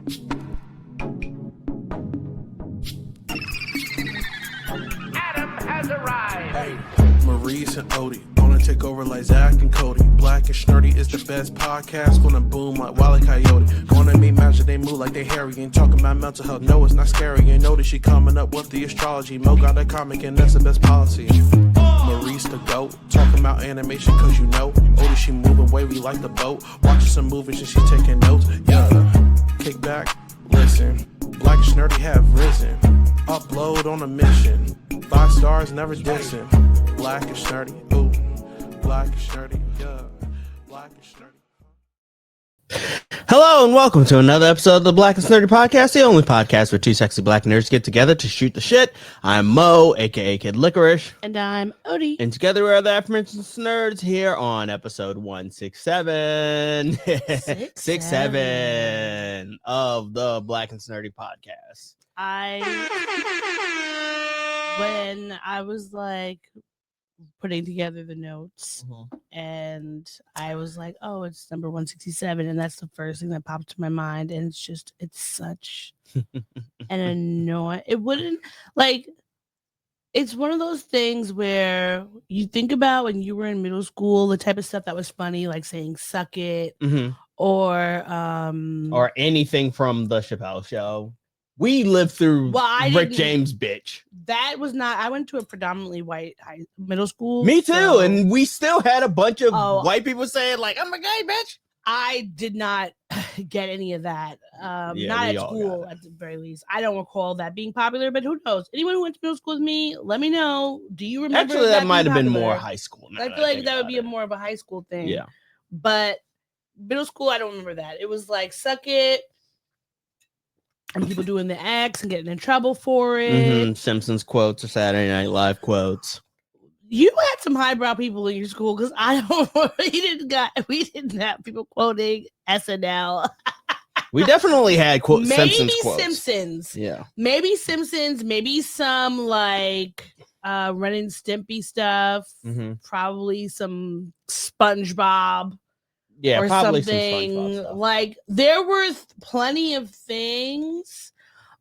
Adam has arrived. Hey, Maurice and Odie gonna take over like Zach and Cody. Black and Snurdy is the best podcast. Gonna boom like Wile E. Coyote. Gonna make magic, they move like they hairy. Ain't talking about mental health, no, it's not scary. You know that she coming up with the astrology. Mo got a comic and that's the best policy. Maurice the GOAT, talking about animation cause you know. Odie, she moving wavy like the boat. Watching some movies and she taking notes. Yeah, kick back, listen. Black and Snurdy have risen. Upload on a mission. 5 stars, never dissing. Black and Snurdy, ooh. Black and Snurdy, yeah. Black and Snurdy. Hello and welcome to another episode of the Black and Snurdy Podcast, the only podcast where two sexy black nerds get together to shoot the shit. I'm Mo, aka Kid Licorish. And I'm Odie. And together we are the aforementioned nerds here on episode 167. 67 of the Black and Snurdy Podcast. When I was like putting together the notes and I was like, oh, it's number 167, and that's the first thing that popped to my mind, and it's such an annoying, it's one of those things where you think about when you were in middle school, the type of stuff that was funny, like saying suck it, or anything from the Chappelle Show. We lived through Rick James, bitch. That was not. I went to a predominantly white middle school. Me too, and we still had a bunch of white people saying like, "I'm a gay bitch." I did not get any of that. Not at school, at the very least. I don't recall that being popular, but who knows? Anyone who went to middle school with me, let me know. Do you remember? Actually, that might have been more high school. I feel like that would be more of a high school thing. Yeah, but middle school, I don't remember that. It was like suck it. And people doing the X and getting in trouble for it. Simpsons quotes or Saturday Night Live quotes. You had some highbrow people in your school because I don't. We didn't have people quoting SNL. We definitely had Simpsons quotes. Simpsons. Yeah. Maybe Simpsons. Maybe some like Ren and Stimpy stuff. Probably some SpongeBob. Yeah, or probably something. Some Like there were plenty of things,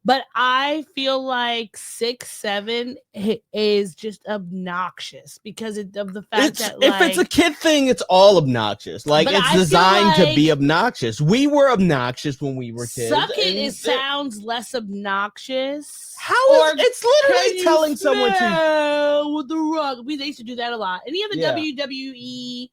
but I feel like 6, 7 is just obnoxious because of the fact that if it's a kid thing, it's all obnoxious. Like it's designed to be obnoxious. We were obnoxious when we were kids. Suck it sounds less obnoxious. How is it's literally telling someone to with the rug. They used to do that a lot. Any of the WWE,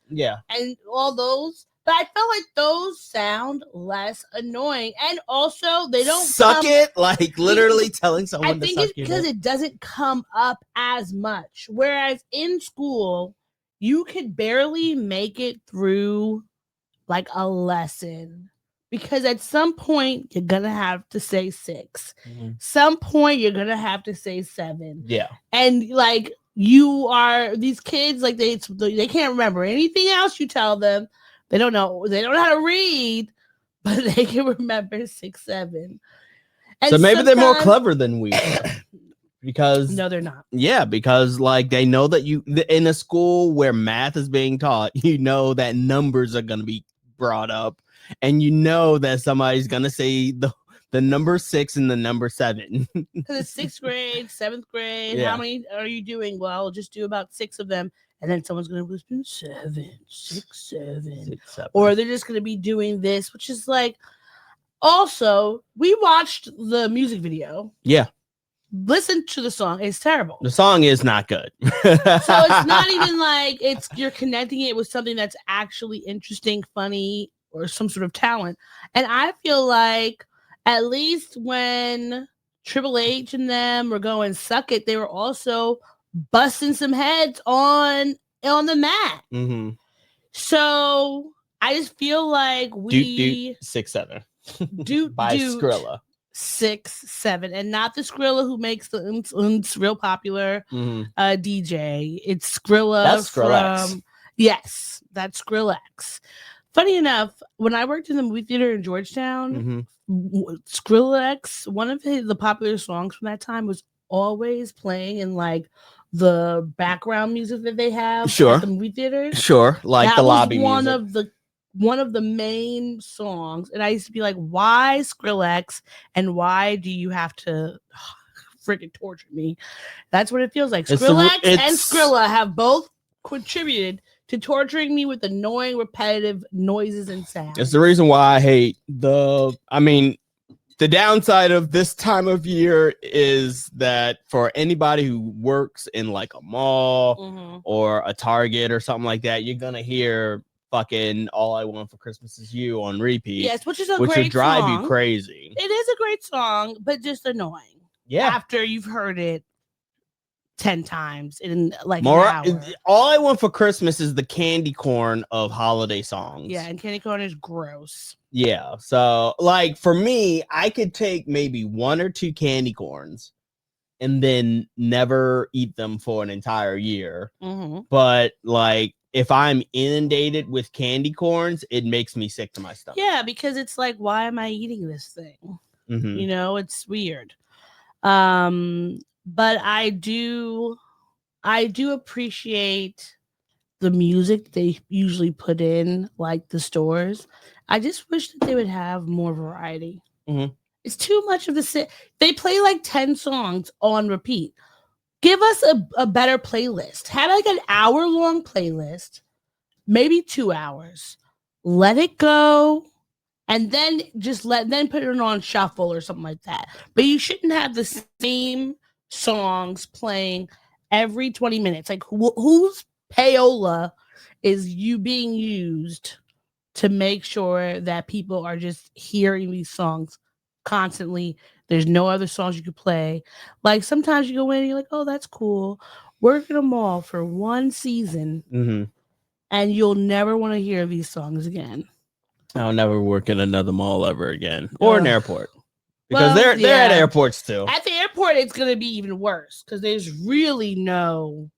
and all those. But I felt like those sound less annoying, and also they don't suck it like literally telling someone. I think it's because it doesn't come up as much. Whereas in school, you could barely make it through like a lesson because at some point you're gonna have to say 6. Some point you're gonna have to say 7. Yeah, and like you are these kids like they can't remember anything else you tell them. They don't know how to read, but they can remember 6, 7. And so maybe they're more clever than we are. Because no, they're not. Yeah, because like they know that you in a school where math is being taught, you know that numbers are going to be brought up, and you know that somebody's going to say the number 6 and the number 7. Because it's 6th grade, 7th grade. How many are you doing? Well, just do about 6 of them. And then someone's going to whisper 7, 6, 7. Or they're just going to be doing this, which is like, also, we watched the music video. Yeah. Listen to the song. It's terrible. The song is not good. So it's not even like you're connecting it with something that's actually interesting, funny, or some sort of talent. And I feel like at least when Triple H and them were going suck it, they were also busting some heads on the mat. So I just feel like we 6, 7 by Skrilla 6, 7, and not the Skrilla who makes the real popular DJ. It's Skrilla. That's Skrillex. From that's Skrillex. Funny enough, when I worked in the movie theater in Georgetown, Skrillex, one of the popular songs from that time was always playing in like the background music that they have at the movie theaters. Like that the lobby was one music. of the one of the main songs, and I used to be like, why Skrillex, and why do you have to freaking torture me? That's what it feels like. Skrillex and Skrilla have both contributed to torturing me with annoying repetitive noises and sounds. It's the reason why I hate the downside of this time of year is that for anybody who works in like a mall or a Target or something like that, you're gonna hear fucking All I Want for Christmas Is You on repeat. Yes, which is a which great would drive song. you crazy. It is a great song, but just annoying. Yeah. After you've heard it 10 times in like More, an hour. All I Want for Christmas is the candy corn of holiday songs. Yeah, and candy corn is gross. Yeah. So like for me, I could take maybe 1 or 2 candy corns and then never eat them for an entire year. But like if I'm inundated with candy corns, it makes me sick to my stomach. Yeah, because it's like, why am I eating this thing? You know, it's weird. But I do appreciate the music they usually put in, like the stores. I just wish that they would have more variety. It's too much of the they play like 10 songs on repeat. Give us a better playlist. Have like an hour-long playlist, maybe 2 hours. Let it go. And then then put it on shuffle or something like that. But you shouldn't have the same songs playing every 20 minutes. Like whose payola is you being used to make sure that people are just hearing these songs constantly? There's no other songs you could play. Like sometimes you go in and you're like, oh, that's cool. Working them all for one season and you'll never want to hear these songs again. I'll never work in another mall ever again, or an airport, because they're at airports too. At the airport, it's gonna be even worse because there's really no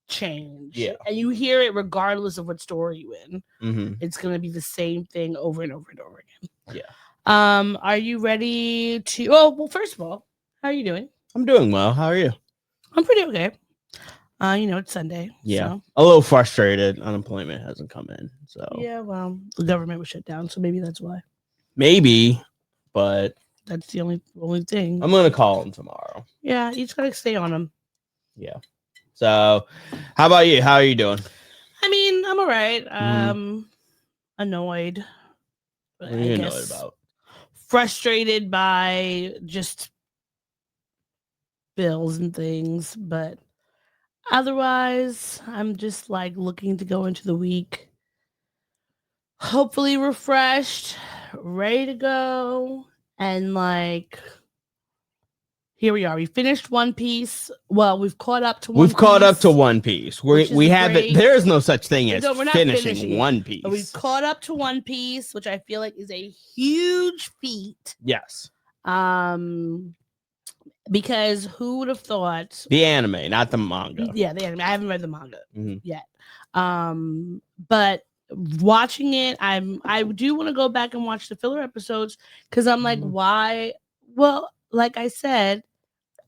change. Yeah, and you hear it regardless of what store you in. It's gonna be the same thing over and over and over again. Yeah. Are you ready to? Oh, well, first of all, how are you doing? I'm doing well. How are you? I'm pretty okay. You know, it's Sunday. Yeah. So. A little frustrated. Unemployment hasn't come in. So yeah, well, the government was shut down, so maybe that's why. Maybe, but that's the only thing. I'm gonna call him tomorrow. Yeah, you just gotta stay on him. Yeah. So how about you? How are you doing? I mean, I'm all right. Annoyed. What are you annoyed about? Frustrated by just bills and things, but otherwise, I'm just like looking to go into the week, hopefully refreshed, ready to go, and like here we are. We finished One Piece. Well, we've caught up to One Piece. We've caught up to One Piece. We haven't. There is no such thing as finishing One Piece. But we've caught up to One Piece, which I feel like is a huge feat. Yes. Because who would have thought the anime, not the manga? Yeah, the anime. I haven't read the manga yet. But watching it, I do want to go back and watch the filler episodes because I'm like, why? Well, like I said,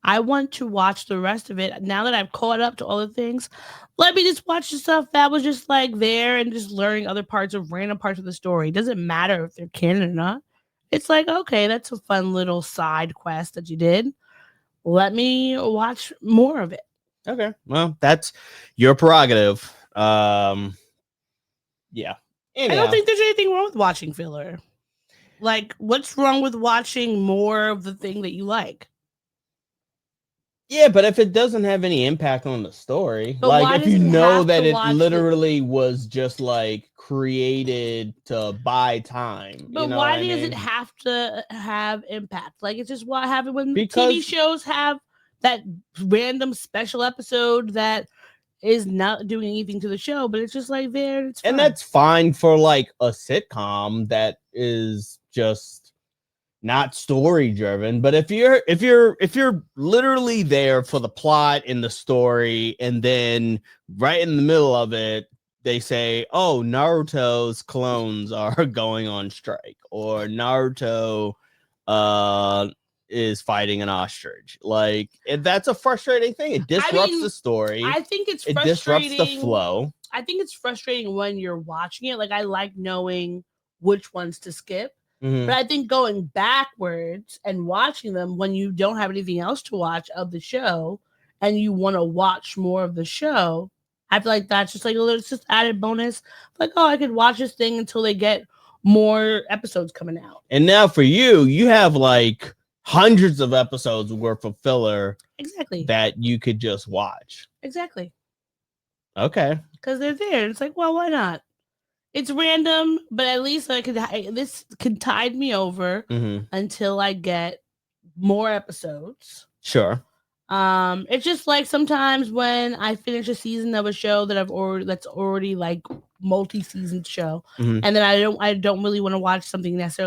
I want to watch the rest of it. Now that I've caught up to all the things, let me just watch the stuff that was just like there and just learning other random parts of the story. It doesn't matter if they're canon or not. It's like, okay, that's a fun little side quest that you did. Let me watch more of it. Okay. Well, that's your prerogative. Yeah. Anyhow. I don't think there's anything wrong with watching filler. Like, what's wrong with watching more of the thing that you like? Yeah, but if it doesn't have any impact on the story, but like if you know that it literally was just like created to buy time. But why does it have to have impact? Like it's just what happened when TV shows have that random special episode that is not doing anything to the show, but it's just like there. It's fun. And that's fine for like a sitcom that is just not story driven. But if you're literally there for the plot and the story, and then right in the middle of it they say, oh, Naruto's clones are going on strike, or Naruto is fighting an ostrich, like that's a frustrating thing. It disrupts the story. I think it disrupts the flow. I think it's frustrating when you're watching it. Like, I like knowing which ones to skip. Mhm. But I think going backwards and watching them when you don't have anything else to watch of the show and you want to watch more of the show, I feel like that's just like a little, it's just added bonus. Like, oh, I could watch this thing until they get more episodes coming out. And now for you have like hundreds of episodes worth of filler Exactly. that you could just watch. Exactly. Okay. Because they're there. It's like, well, why not? It's random, but at least this could tide me over until I get more episodes. Sure. It's just like sometimes when I finish a season of a show that's already like multi-season show, and then I don't really want to watch something else,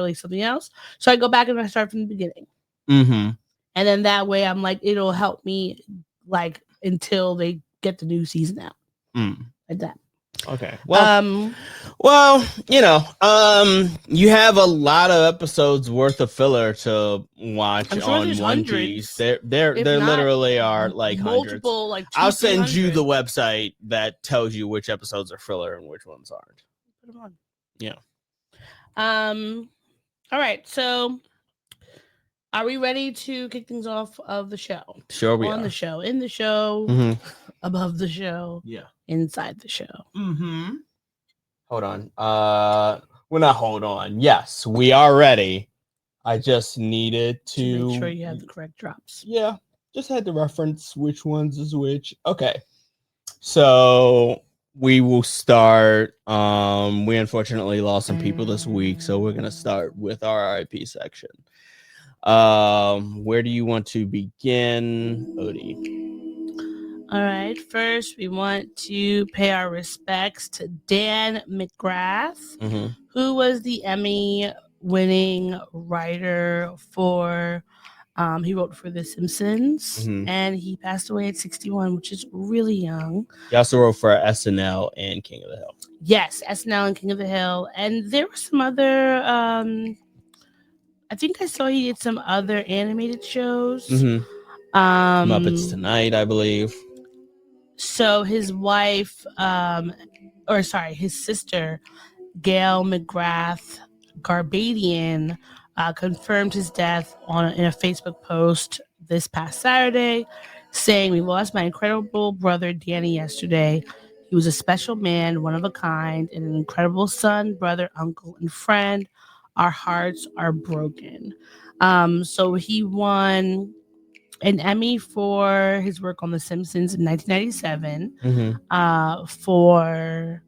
so I go back and I start from the beginning. And then that way I'm like, it'll help me like until they get the new season out. Like that. Okay. Well, you have a lot of episodes worth of filler to watch on One Piece. There literally are like multiple, hundreds. like I'll send you the website that tells you which episodes are filler and which ones aren't. Put them on. Yeah. All right. So, are we ready to kick things off of the show? Sure, we are. On the show, in the show, above the show, inside the show. Hold on. Hold on. Yes, we are ready. I just needed to make sure you have the correct drops. Yeah, just had to reference which ones is which. Okay, so we will start. We unfortunately lost some people this week, so we're gonna start with our RIP section. Where do you want to begin, Odie? All right. First, we want to pay our respects to Dan McGrath, who was the Emmy-winning writer for. He wrote for The Simpsons, and he passed away at 61, which is really young. He also wrote for SNL and King of the Hill. Yes, SNL and King of the Hill, and there were some other. I think I saw he did some other animated shows. Muppets Tonight, I believe. So his wife, his sister, Gail McGrath Garbadian, confirmed his death in a Facebook post this past Saturday, saying, "We lost my incredible brother Danny yesterday. He was a special man, one of a kind, and an incredible son, brother, uncle, and friend. Our hearts are broken." So he won an Emmy for his work on The Simpsons in 1997 for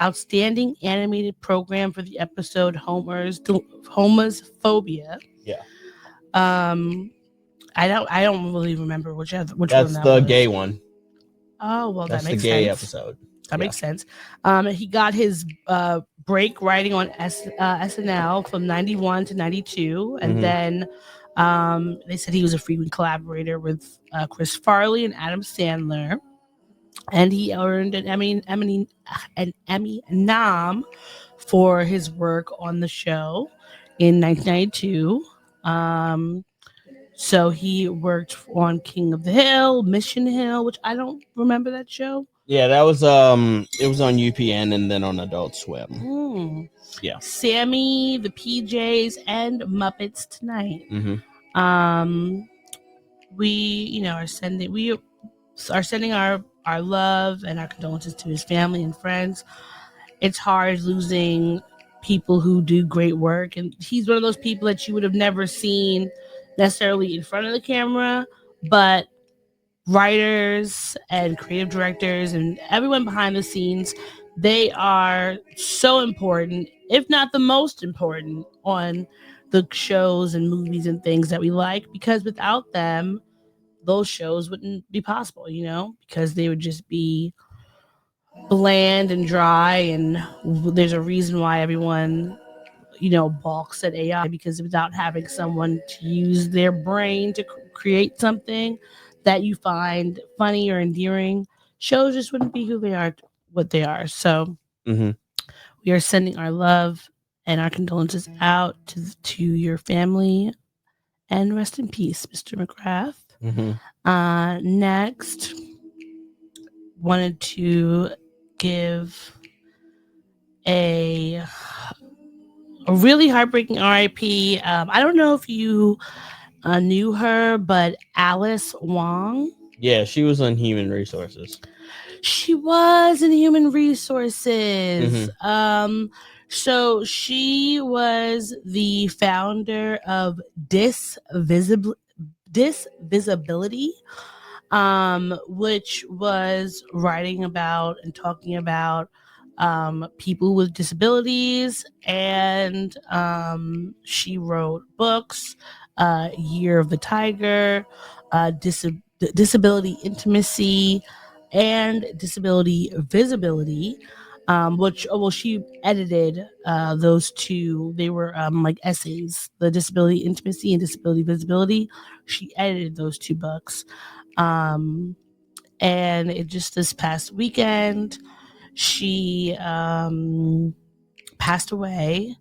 Outstanding Animated Program for the episode Homer's Phobia. Yeah. I don't really remember which That's one that the was. gay one. Oh, well, that's that makes the gay sense. episode. That makes sense. He got his break writing on SNL from 91 to 92, and then they said he was a frequent collaborator with Chris Farley and Adam Sandler, and he earned an Emmy nom for his work on the show in 1992. So he worked on King of the Hill, Mission Hill, which I don't remember that show. Yeah, that was it was on UPN and then on Adult Swim. Yeah. Sammy, the PJs, and Muppets Tonight. We are sending our love and our condolences to his family and friends. It's hard losing people who do great work, and he's one of those people that you would have never seen necessarily in front of the camera, but writers and creative directors and everyone behind the scenes, they are so important, if not the most important, on the shows and movies and things that we like, because without them, those shows wouldn't be possible, because they would just be bland and dry. And there's a reason why everyone, balks at AI, because without having someone to use their brain to create something that you find funny or endearing, shows just wouldn't be what they are. So we are sending our love and our condolences out to your family, and rest in peace, Mr. McGrath. Next, wanted to give a really heartbreaking RIP. I don't know if you knew her, but Alice Wong. Yeah, she was on Human Resources. She was in Human Resources. So she was the founder of Disvisibility, which was writing about and talking about people with disabilities. And she wrote books, Year of the Tiger, Disability Intimacy, and Disability Visibility. She edited those two. They were like essays, the Disability Intimacy and Disability Visibility. She edited those two books. And it just this past weekend, she passed away.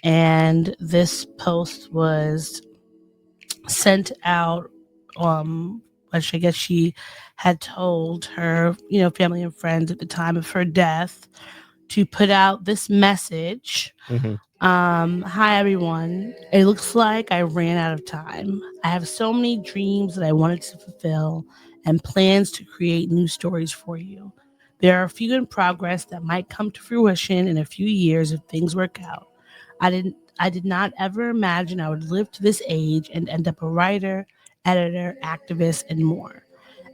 And this post was sent out, which I guess she had told her, family and friends at the time of her death, to put out this message. Hi everyone. It looks like I ran out of time. I have so many dreams that I wanted to fulfill and plans to create new stories for you. There are a few in progress that might come to fruition in a few years if things work out. I did not ever imagine I would live to this age and end up a writer, editor, activist, and more.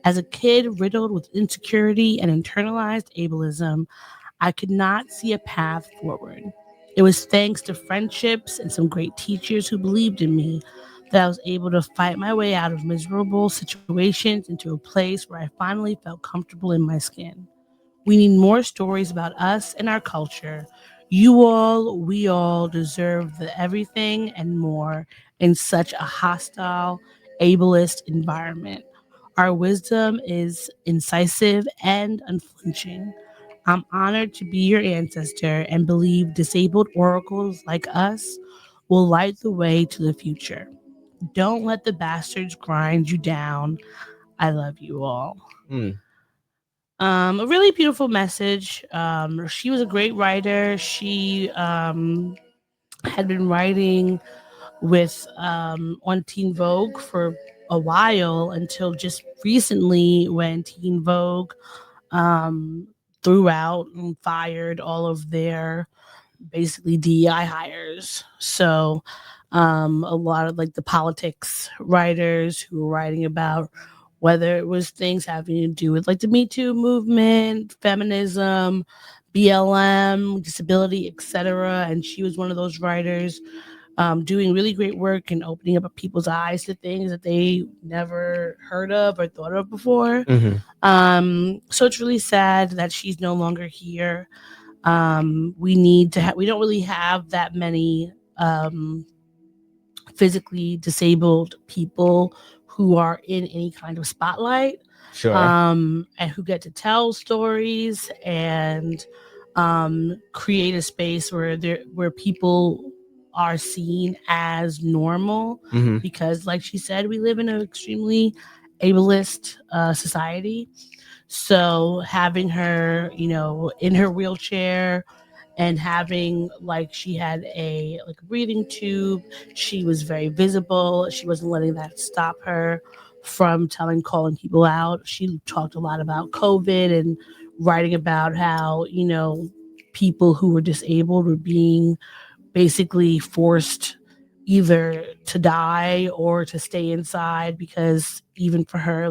As a kid riddled with insecurity and internalized ableism, I could not see a path forward. It was thanks to friendships and some great teachers who believed in me that I was able to fight my way out of miserable situations into a place where I finally felt comfortable in my skin. We need more stories about us and our culture. We all deserve the everything and more in such a hostile, ableist environment. Our wisdom is incisive and unflinching. I'm honored to be your ancestor and believe disabled oracles like us will light the way to the future. Don't let the bastards grind you down. I love you all. A really beautiful message. She was a great writer. She had been writing with on Teen Vogue for a while until just recently when Teen Vogue threw out and fired all of their basically DEI hires. So a lot of like the politics writers who were writing about whether it was things having to do with like the Me Too movement, feminism, BLM, disability, etc. And she was one of those writers doing really great work and opening up people's eyes to things that they never heard of or thought of before. So it's really sad that she's no longer here. We don't really have that many physically disabled people who are in any kind of spotlight. Sure. And who get to tell stories and create a space where people are seen as normal. Because like she said, we live in an extremely ableist society. So having her, in her wheelchair and having she had a breathing tube, she was very visible. She wasn't letting that stop her from calling people out. She talked a lot about COVID and writing about how, people who were disabled were being basically forced either to die or to stay inside, because even for her,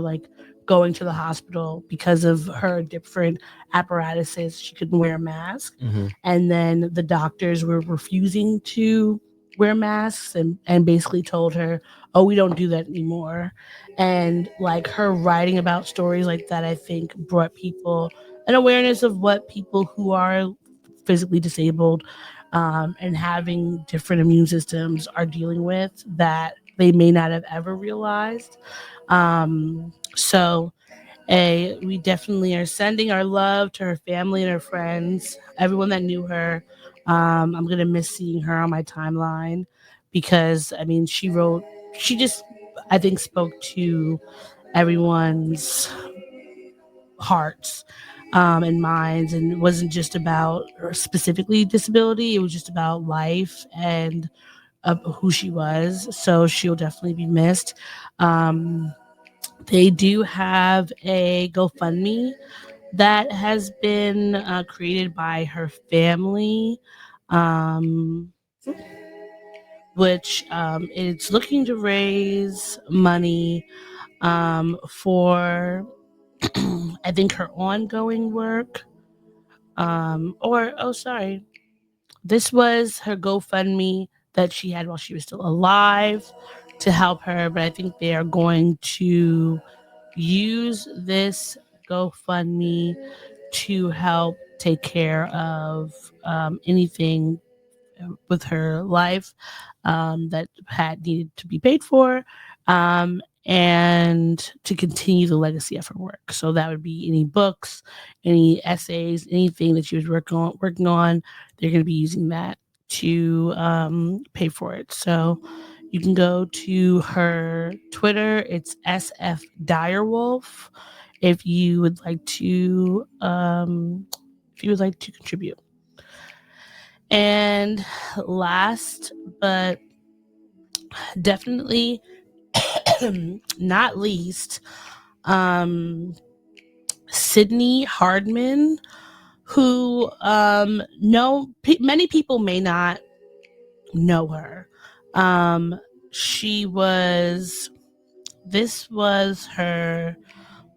going to the hospital because of her different apparatuses, she couldn't wear a mask. And then the doctors were refusing to wear masks and basically told her, oh, we don't do that anymore. And her writing about stories like that, I think brought people an awareness of what people who are physically disabled and having different immune systems are dealing with that they may not have ever realized. So we definitely are sending our love to her family and her friends, everyone that knew her. I'm going to miss seeing her on my timeline because, she just, I think, spoke to everyone's hearts. and minds, and it wasn't just about specifically disability. It was just about life and who she was. So she'll definitely be missed. They do have a GoFundMe that has been created by her family, which it's looking to raise money for I think her ongoing work. This was her GoFundMe that she had while she was still alive to help her, but I think they are going to use this GoFundMe to help take care of anything with her life that had needed to be paid for, and to continue the legacy of her work. So that would be any books, any essays, anything that she was working on. They're going to be using that to pay for it. So you can go to her Twitter. It's SF Direwolf. If you would like to contribute. And last but definitely not least, Sydney Hardeman, who many people may not know her. This was her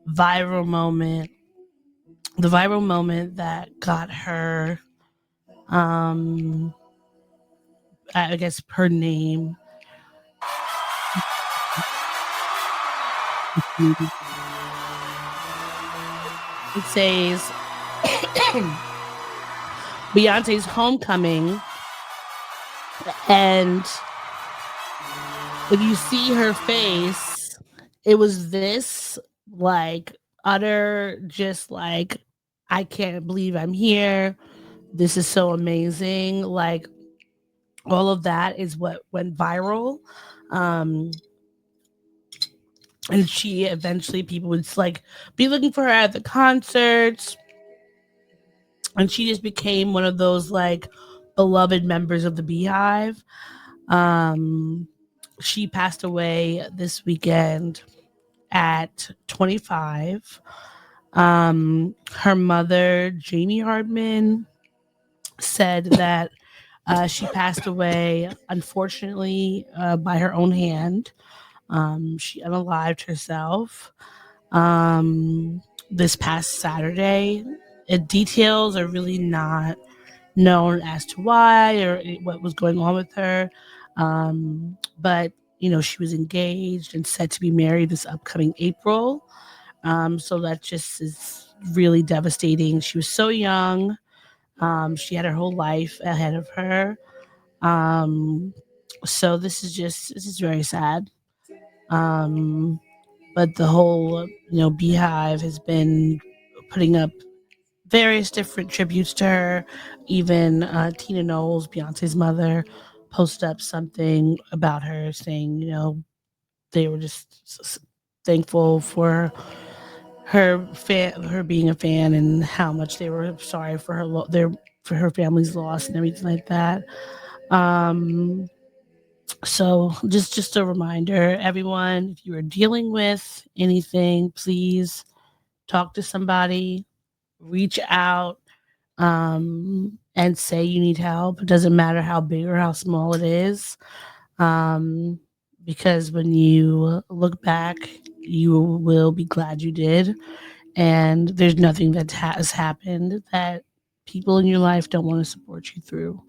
viral moment, the viral moment that got her I guess her name. It says Beyonce's Homecoming, and if you see her face, it was this like utter, just like, I can't believe I'm here. This is so amazing. Like, all of that is what went viral. And she eventually, people would like be looking for her at the concerts. And she just became one of those like beloved members of the Beehive. She passed away this weekend at 25. Her mother, Jamie Hardman, said that she passed away, unfortunately, by her own hand. She unalived herself this past Saturday. Details are really not known as to why or what was going on with her. But, she was engaged and set to be married this upcoming April. So that just is really devastating. She was so young. She had her whole life ahead of her. So this is very sad. But the whole, Beehive has been putting up various different tributes to her. Even Tina Knowles, Beyonce's mother, posted up something about her saying, they were just thankful for her being a fan, and how much they were sorry for for her family's loss and everything like that. So just a reminder, everyone, if you are dealing with anything, please talk to somebody, reach out, and say you need help. It doesn't matter how big or how small it is. Because when you look back, you will be glad you did. And there's nothing that has happened that people in your life don't want to support you through.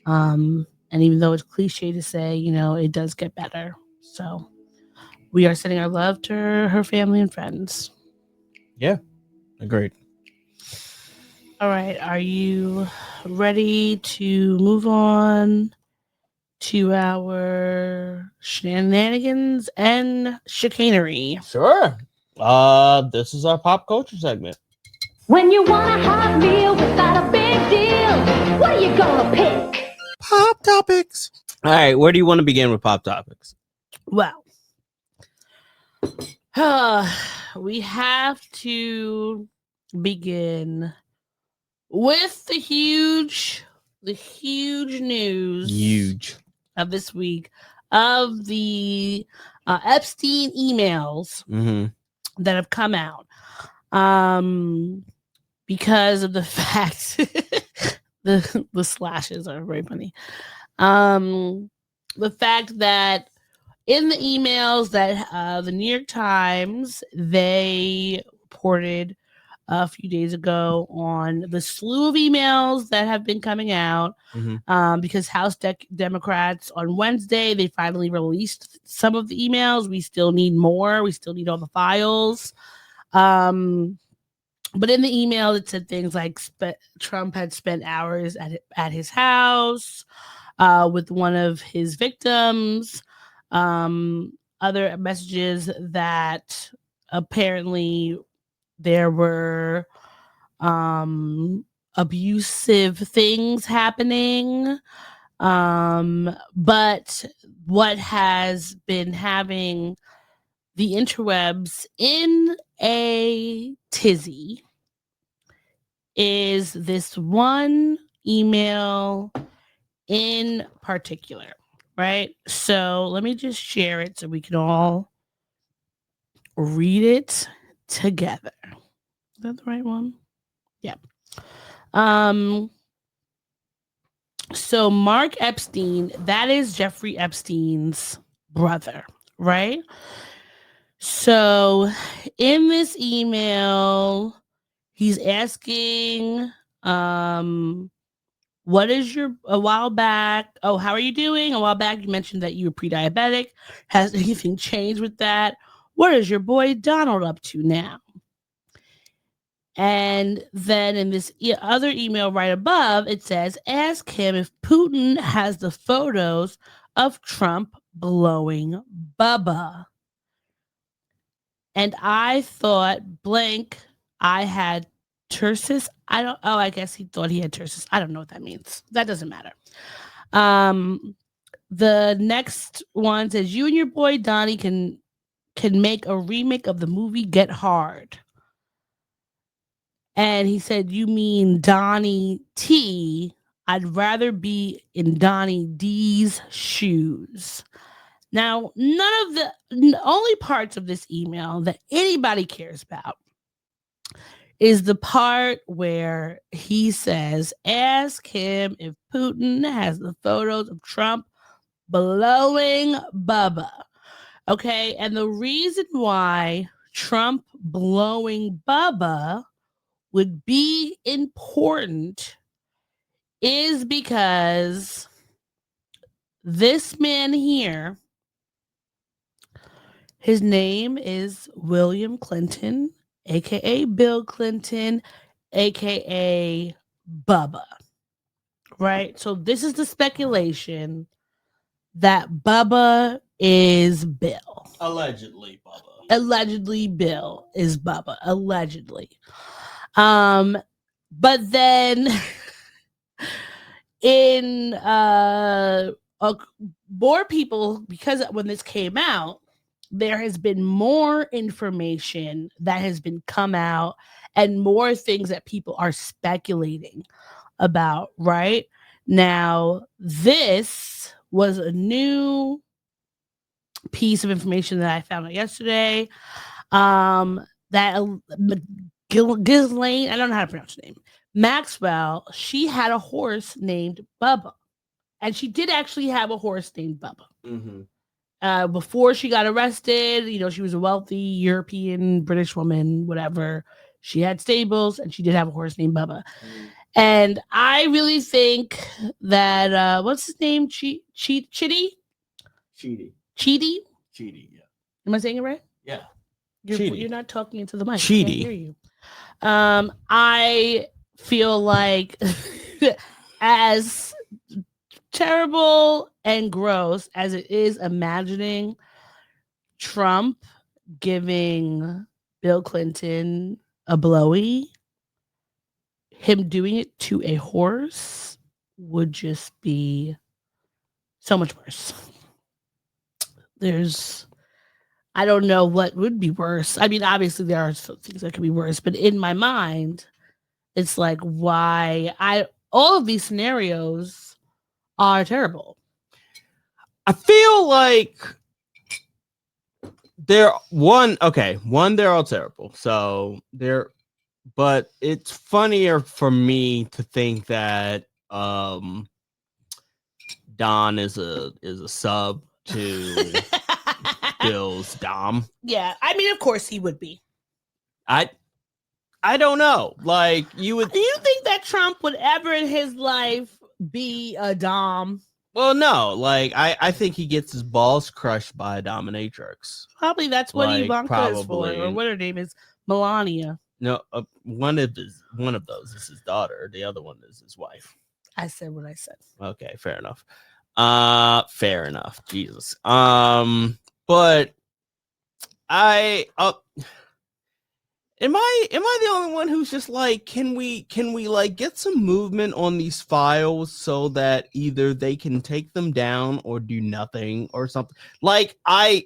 And even though it's cliche to say, it does get better. So we are sending our love to her family and friends. Yeah, agreed. All right. Are you ready to move on to our shenanigans and chicanery? Sure. This is our pop culture segment. When you want a hot meal without a big deal, what are you gonna pick? Pop topics. All right, where do you want to begin with pop topics? Well, we have to begin with the huge news of this week of the Epstein emails that have come out because of the fact the slashes are very funny. The fact that in the emails that the New York Times, they reported a few days ago on the slew of emails that have been coming out because House Democrats on Wednesday, they finally released some of the emails. We still need more. We still need all the files. But in the email, it said things like Trump had spent hours at his house with one of his victims. Other messages that apparently there were abusive things happening. But what has been having the interwebs in a tizzy is this one email in particular, right? So let me just share it so we can all read it together. Is that the right one? Yeah. So Mark Epstein, that is Jeffrey Epstein's brother, right? So in this email, he's asking, what is a while back? Oh, how are you doing? A while back, you mentioned that you were pre-diabetic. Has anything changed with that? What is your boy Donald up to now? And then in this other email right above, it says, ask him if Putin has the photos of Trump blowing Bubba. And I thought blank, I had tersis. I guess he thought he had tersis. I don't know what that means. That doesn't matter. The next one says, you and your boy Donnie can make a remake of the movie Get Hard. And he said, you mean Donnie T? I'd rather be in Donnie D's shoes. Now, the only parts of this email that anybody cares about is the part where he says, ask him if Putin has the photos of Trump blowing Bubba. Okay, and the reason why Trump blowing Bubba would be important is because this man here, his name is William Clinton, aka Bill Clinton, aka Bubba, right? So this is the speculation that Bubba is Bill. Allegedly Bubba. Allegedly Bill is Bubba. Allegedly. But then in more people, because when this came out, there has been more information that has been come out and more things that people are speculating about, right? Now, this was a new piece of information that I found out yesterday. That Ghislaine, I don't know how to pronounce her name, Maxwell, she had a horse named Bubba. And she did actually have a horse named Bubba. Mm-hmm. Before she got arrested, she was a wealthy European, British woman, whatever. She had stables and she did have a horse named Bubba. Mm-hmm. And I really think that, what's his name? Chitty? Cheaty, yeah. Am I saying it right? Yeah. You're not talking into the mic. Cheaty. I can't hear you. I feel like as terrible and gross as it is imagining Trump giving Bill Clinton a blowy, him doing it to a horse would just be so much worse. There's I don't know what would be worse. I mean, obviously there are some things that could be worse, but in my mind, it's like all of these scenarios are terrible. I feel like they're all terrible. So but it's funnier for me to think that Don is a sub to Bill's Dom. Yeah, I mean, of course he would be. I don't know. Like Do you think that Trump would ever in his life be a Dom? Well, no. Like I think he gets his balls crushed by a dominatrix. Probably that's what Like, Ivanka is for, probably. or what her name is, Melania. No, one of those is his daughter. The other one is his wife. I said what I said. Okay, fair enough. Fair enough. Jesus. But I am I the only one who's just like, can we like get some movement on these files so that either they can take them down or do nothing or something? Like I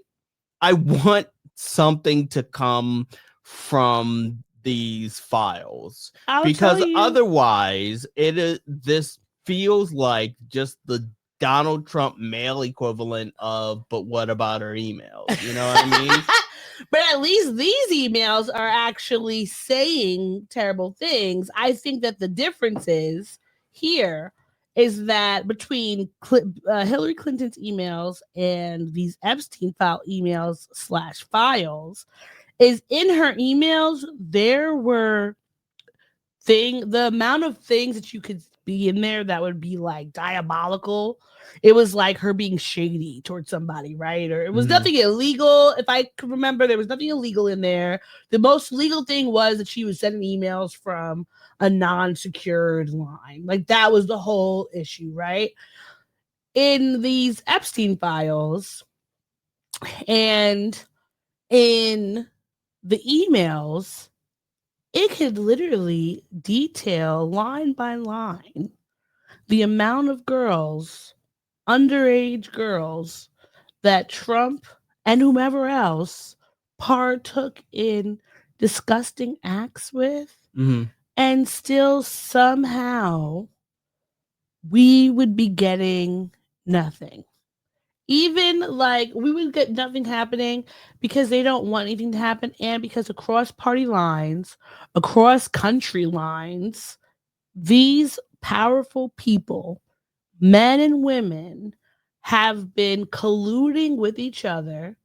want something to come from these files because otherwise this feels like just the Donald Trump mail equivalent of, but what about our emails? You know what I mean? But at least these emails are actually saying terrible things. I think that the difference is that between Hillary Clinton's emails and these Epstein file emails / files is in her emails, there were the amount of things that you could be in there that would be like diabolical. It was like her being shady towards somebody, right? Or it was nothing illegal. If I could remember, there was nothing illegal in there. The most legal thing was that she was sending emails from a non-secured line. Like that was the whole issue, right? In these Epstein files and in the emails, it could literally detail line by line the amount of girls, underage girls, that Trump and whomever else partook in disgusting acts with, and still somehow we would be getting nothing. Even like we would get nothing happening because they don't want anything to happen, and because across party lines, across country lines, these powerful people, men and women, have been colluding with each other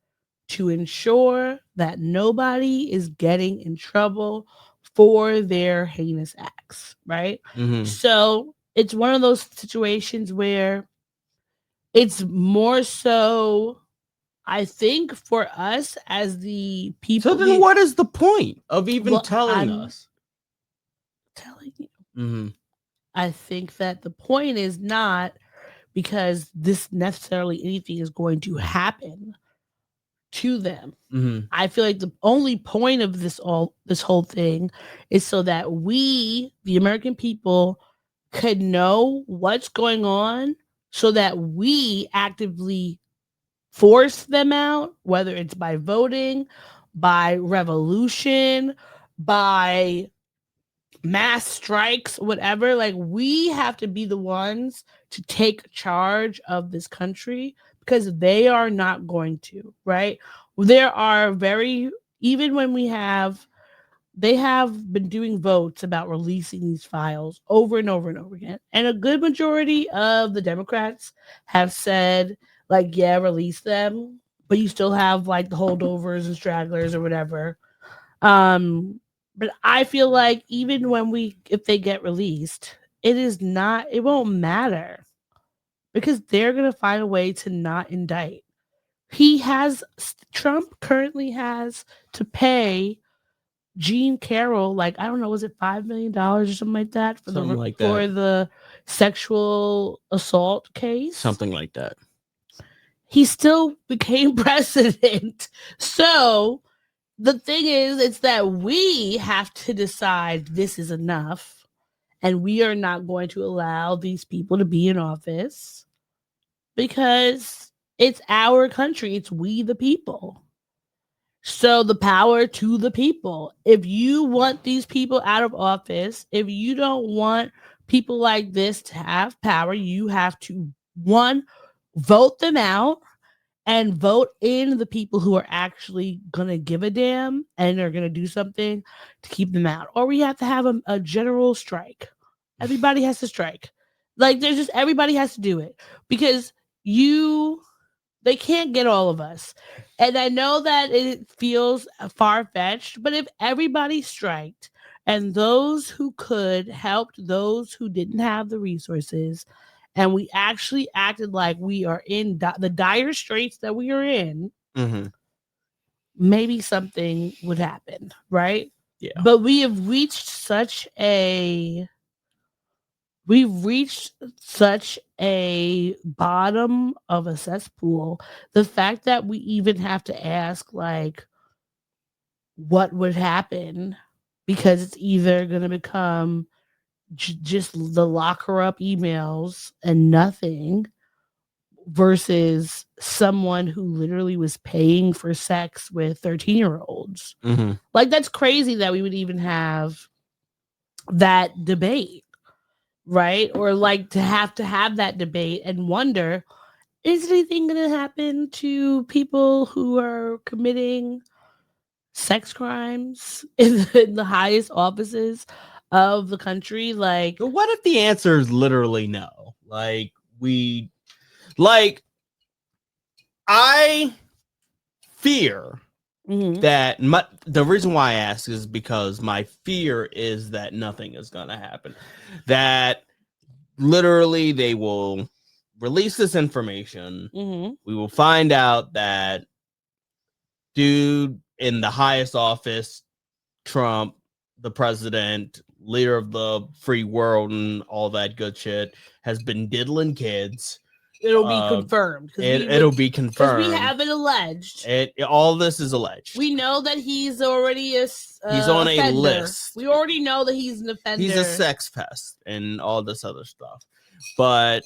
to ensure that nobody is getting in trouble for their heinous acts, right? So it's one of those situations where it's more so, I think, for us as the people. So then what is the point of even telling I'm us? Telling you. I think that the point is not because this necessarily anything is going to happen to them. I feel like the only point of this whole thing is so that we, the American people, could know what's going on, so that we actively force them out, whether it's by voting, by revolution, by mass strikes, whatever. Like, we have to be the ones to take charge of this country because they are not going to, right? There are even when they have been doing votes about releasing these files over and over and over again. And a good majority of the Democrats have said, like, yeah, release them, but you still have like the holdovers and stragglers or whatever. But I feel like even if they get released, it won't matter because they're going to find a way to not indict. Trump currently has to pay Jean Carroll, like, I don't know, was it $5 million or something like that for the sexual assault case? Something like that. He still became president. So the thing is, it's that we have to decide this is enough, and we are not going to allow these people to be in office because it's our country. It's we the people. So the power to the people. If you want these people out of office, if you don't want people like this to have power, you have to, one, vote them out and vote in the people who are actually going to give a damn and are going to do something to keep them out. Or we have to have a general strike. Everybody has to strike. Like, there's just, everybody has to do it because they can't get all of us. And I know that it feels far-fetched, but if everybody striked and those who could helped those who didn't have the resources, and we actually acted like we are in the dire straits that we are in, maybe something would happen, right? Yeah. But we've reached such a bottom of a cesspool. The fact that we even have to ask, like, what would happen, because it's either going to become just the locker up emails and nothing, versus someone who literally was paying for sex with 13-year-olds. Like, that's crazy that we would even have that debate. Right? Or like to have that debate and wonder, is anything going to happen to people who are committing sex crimes in the highest offices of the country? Like, But what if the answer is literally no? I fear that the reason why I ask is because my fear is that nothing is going to happen. That literally they will release this information. We will find out that dude in the highest office, Trump, the president, leader of the free world and all that good shit, has been diddling kids. It'll be confirmed. It'll be confirmed. Because we have it alleged. All this is alleged. We know that he's already he's on a list. We already know that he's an offender. He's a sex pest and all this other stuff. But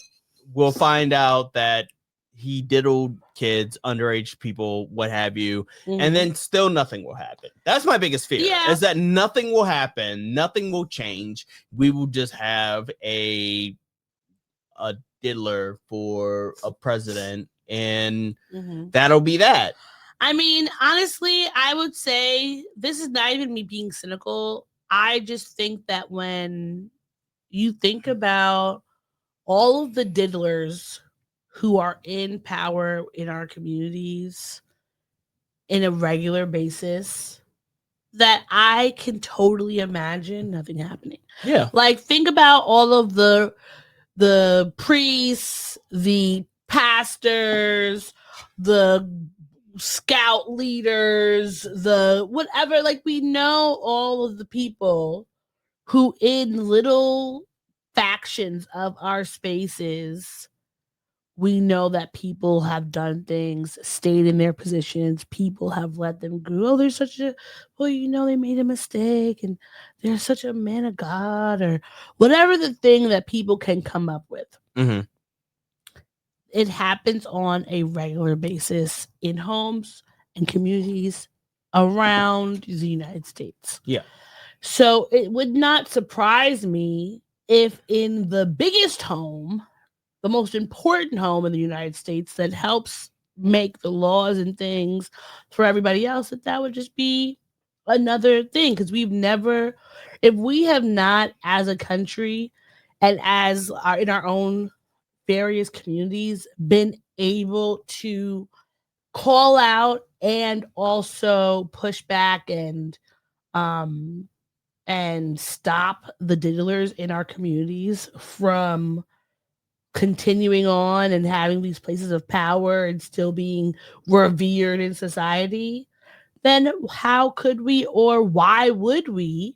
we'll find out that he diddled kids, underage people, what have you, and then still nothing will happen. That's my biggest fear. Is that nothing will happen, nothing will change. We will just have a diddler for a president, and that'll be that. I mean, honestly, I would say this is not even me being cynical. I just think that when you think about all of the diddlers who are in power in our communities in a regular basis, that I can totally imagine nothing happening. Yeah. Like, think about all of the priests, the pastors, the scout leaders, the whatever. Like, we know all of the people who in little factions of our spaces, we know that people have done things, stayed in their positions. People have let them go. Oh, there's such a, well, you know, they made a mistake and they're such a man of God, or whatever the thing that people can come up with. It happens on a regular basis in homes and communities around the United States. Yeah. So it would not surprise me if in the biggest home, the most important home in the United States that helps make the laws and things for everybody else, that would just be another thing. Because if we have not as a country and in our own various communities been able to call out and also push back and stop the diddlers in our communities from continuing on and having these places of power and still being revered in society, then how could we, or why would we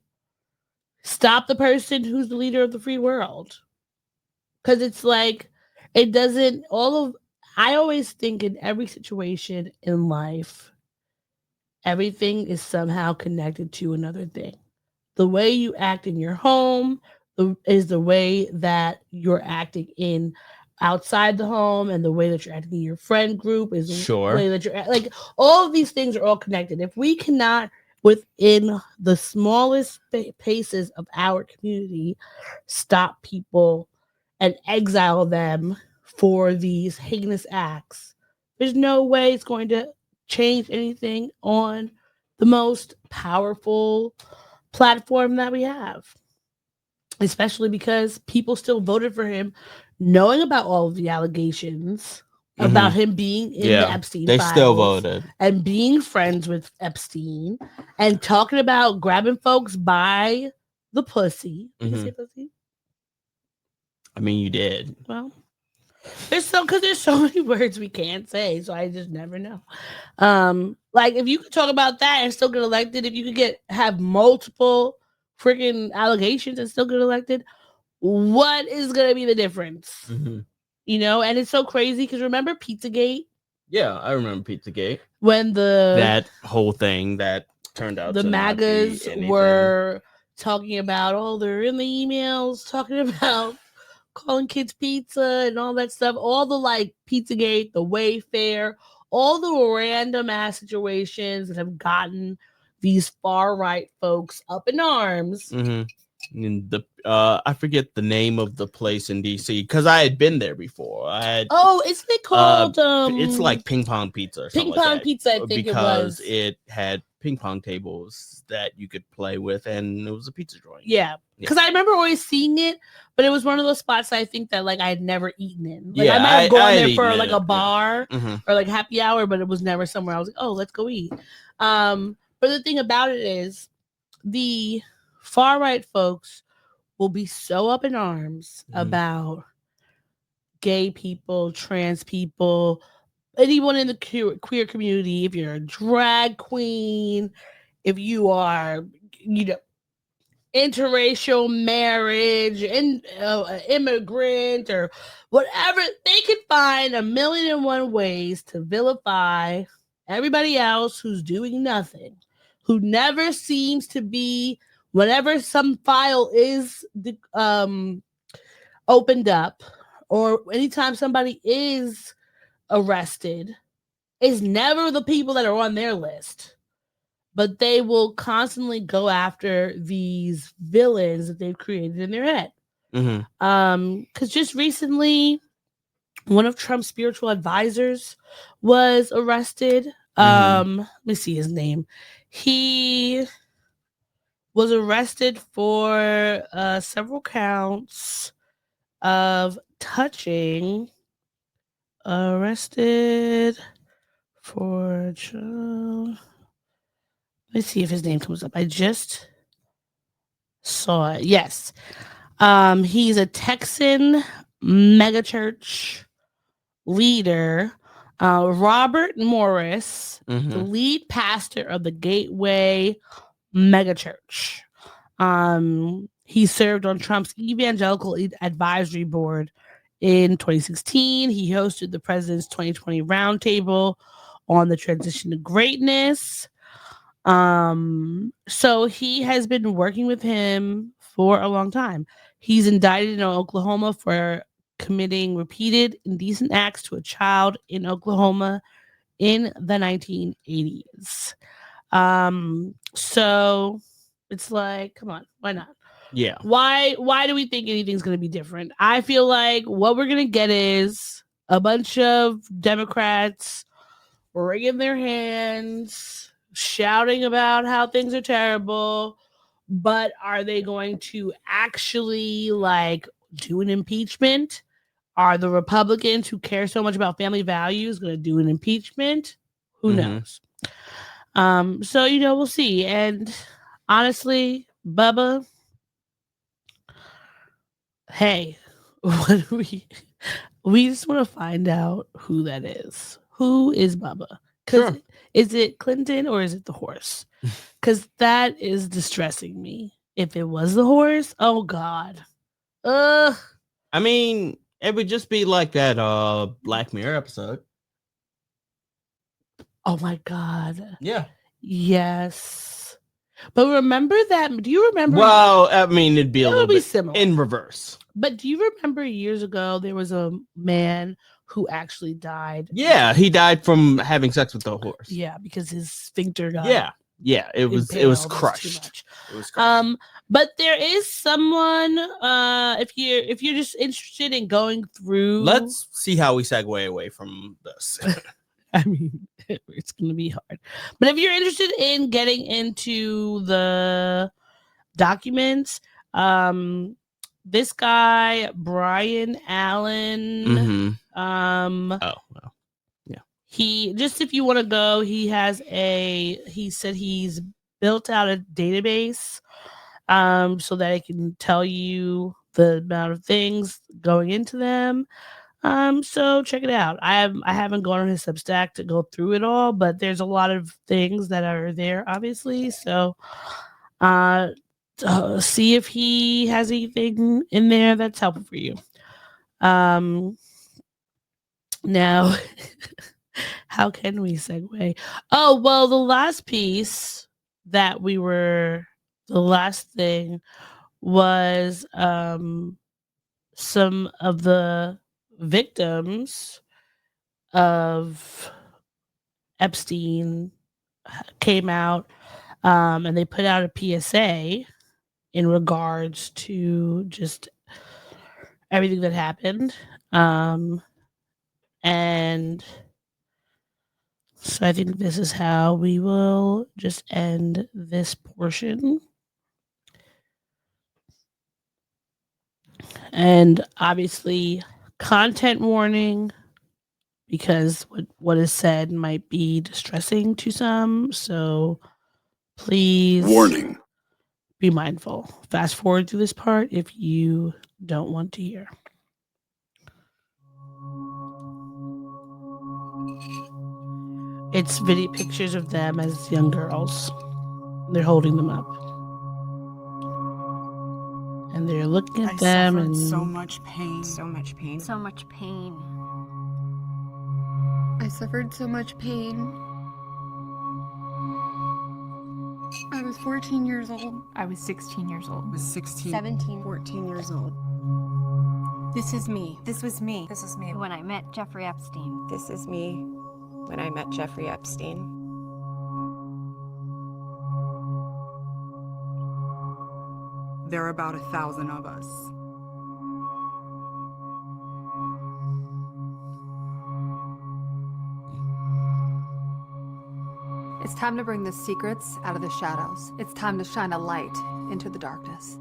stop the person who's the leader of the free world? Because it's like, I always think in every situation in life, everything is somehow connected to another thing. The way you act in your home is the way that you're acting in outside the home, and the way that you're acting in your friend group is Sure. the way that you're like. All of these things are all connected. If we cannot, within the smallest paces of our community, stop people and exile them for these heinous acts, there's no way it's going to change anything on the most powerful platform that we have, especially because people still voted for him knowing about all of the allegations about him being in the Epstein they files still voted and being friends with Epstein and talking about grabbing folks by the pussy. Did you say pussy? I mean, you did. Well, there's so many words we can't say, so I just never know. Like if you could talk about that and still get elected, if you could have multiple freaking allegations and still get elected, what is gonna be the difference? You know, and it's so crazy because remember Pizzagate? Yeah, I remember Pizzagate. When that whole thing that turned out the to MAGAs were talking about, they're in the emails talking about calling kids pizza and all that stuff, all the like Pizzagate, the Wayfair, all the random ass situations that have gotten these far right folks up in arms. And I forget the name of the place in DC because I had been there before. Isn't it called? It's like Ping Pong Pizza. Or Ping Pong Pizza, I think because it had ping pong tables that you could play with, and it was a pizza joint. Yeah, because I remember always seeing it, but it was one of those spots I think that like I had never eaten in. Like I might have gone there for like a bar or like happy hour, but it was never somewhere I was like, oh, let's go eat. But the thing about it is, the far right folks will be so up in arms about gay people, trans people, anyone in the queer community. If you're a drag queen, if you are, interracial marriage and immigrant or whatever, they can find 1,000,001 ways to vilify everybody else who's doing nothing, who never seems to be, whenever some file is opened up or anytime somebody is arrested, it's never the people that are on their list, but they will constantly go after these villains that they've created in their head. Because just recently, one of Trump's spiritual advisors was arrested. Let me see his name. He was arrested for several counts of touching. Arrested for. Let's see if his name comes up. I just saw it. Yes. He's a Texan megachurch leader. Robert Morris, the lead pastor of the Gateway megachurch. He served on Trump's Evangelical Advisory Board in 2016. He hosted the president's 2020 roundtable on the transition to greatness. So he has been working with him for a long time. He's indicted in Oklahoma for committing repeated indecent acts to a child in Oklahoma in the 1980s. So it's like, come on, why not? Yeah. Why do we think anything's going to be different? I feel like what we're going to get is a bunch of Democrats wringing their hands, shouting about how things are terrible, but are they going to actually like do an impeachment? Are the Republicans who care so much about family values going to do an impeachment? Who knows? So, we'll see. And honestly, Bubba, hey, what do we just want to find out who that is. Who is Bubba? Because is it Clinton or is it the horse? Because that is distressing me. If it was the horse, oh God. I mean, it would just be like that Black Mirror episode. Oh my God. Yeah. Yes. But remember that? Do you remember? Well, I mean, it'd be a little bit similar in reverse. But do you remember years ago there was a man who actually died? Yeah, he died from having sex with the horse. Yeah, because his sphincter got it was impaled. crushed. Too much. It was crushed. But there is someone. If you're just interested in going through, Let's see how we segue away from this. I mean, it's going to be hard. But if you're interested in getting into the documents, this guy, Brian Allen, he just, if you want to go, he said he's built out a database so that it can tell you the amount of things going into them. So check it out. I haven't gone on his Substack to go through it all, but there's a lot of things that are there, obviously. So see if he has anything in there that's helpful for you. Now, how can we segue? Oh, well, the last thing was some of the victims of Epstein came out and they put out a PSA in regards to just everything that happened. And so I think this is how we will just end this portion. And obviously, content warning, because what is said might be distressing to some. So please, warning, be mindful. Fast forward to this part if you don't want to hear. It's video pictures of them as young girls. They're holding them up. And they're looking at them and so much pain. So much pain. So much pain. I suffered so much pain. I was 14 years old. I was 16 years old. I was 16. 17. 14 years old. This is me. This was me. This is me when I met Jeffrey Epstein. This is me when I met Jeffrey Epstein. There are about 1,000 of us. It's time to bring the secrets out of the shadows. It's time to shine a light into the darkness.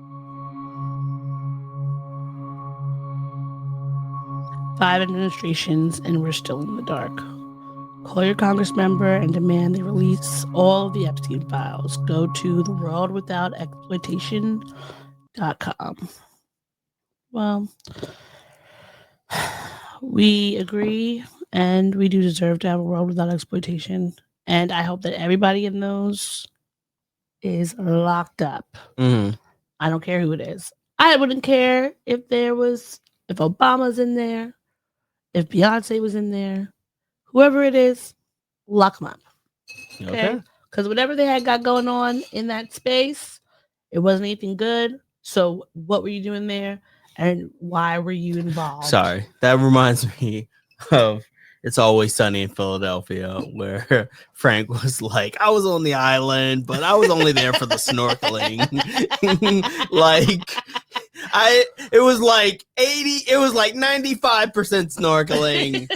5 administrations and we're still in the dark. Call your Congress member and demand they release all of the Epstein files. Go to theworldwithoutexploitation.com. Well, we agree, and we do deserve to have a world without exploitation. And I hope that everybody in those is locked up. Mm-hmm. I don't care who it is. I wouldn't care if Obama's in there, if Beyonce was in there. Whoever it is, lock them up. Okay? Because whatever they had got going on in that space, it wasn't anything good. So what were you doing there? And why were you involved? Sorry. That reminds me of It's Always Sunny in Philadelphia, where Frank was like, I was on the island, but I was only there for the snorkeling. It was like 95% snorkeling.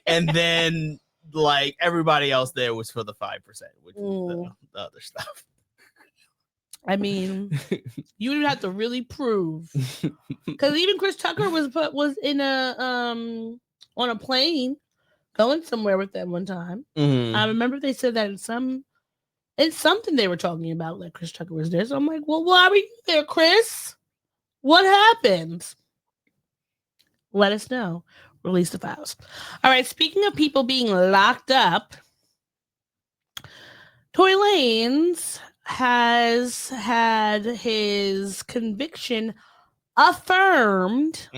And then like everybody else there was for the 5%, which was the other stuff. I mean, you would have to really prove, because even Chris Tucker was in on a plane going somewhere with them one time. Mm-hmm. I remember they said that it's something they were talking about, like Chris Tucker was there. So I'm like, well, why were you there, Chris? What happened? Let us know. Release the files. All right. Speaking of people being locked up, Tory Lanez has had his conviction affirmed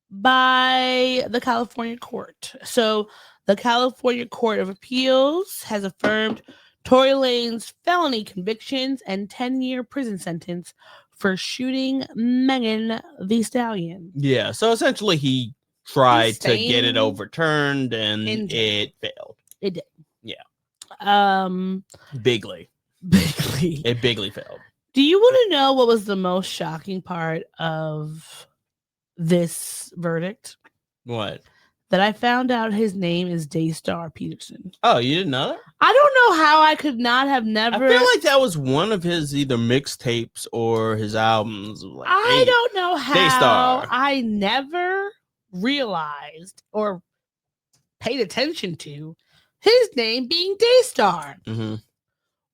by the California court. So the California Court of Appeals has affirmed Tory Lanez felony convictions and 10-year prison sentence for shooting Megan Thee Stallion. Yeah, so essentially he tried to He's get it staying overturned and in jail. it failed. It did. Yeah. Bigly. Bigly. It bigly failed. Do you want to know what was the most shocking part of this verdict? What? That I found out his name is Daystar Peterson. Oh, you didn't know that? I don't know how I could not have never. I feel like that was one of his either mixtapes or his albums. Like, I don't know how Daystar. I never realized or paid attention to his name being Daystar. Mm-hmm.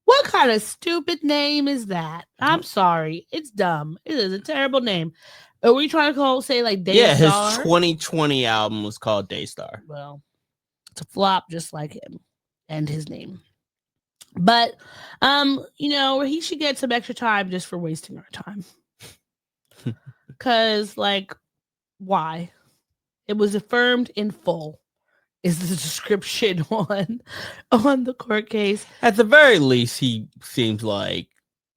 What kind of stupid name is that? I'm sorry. It's dumb. It is a terrible name. Are we trying to say like Daystar? Yeah, his 2020 album was called Daystar. Well, it's a flop just like him and his name. But, he should get some extra time just for wasting our time. Because, why? It was affirmed in full is the description on the court case. At the very least, he seems like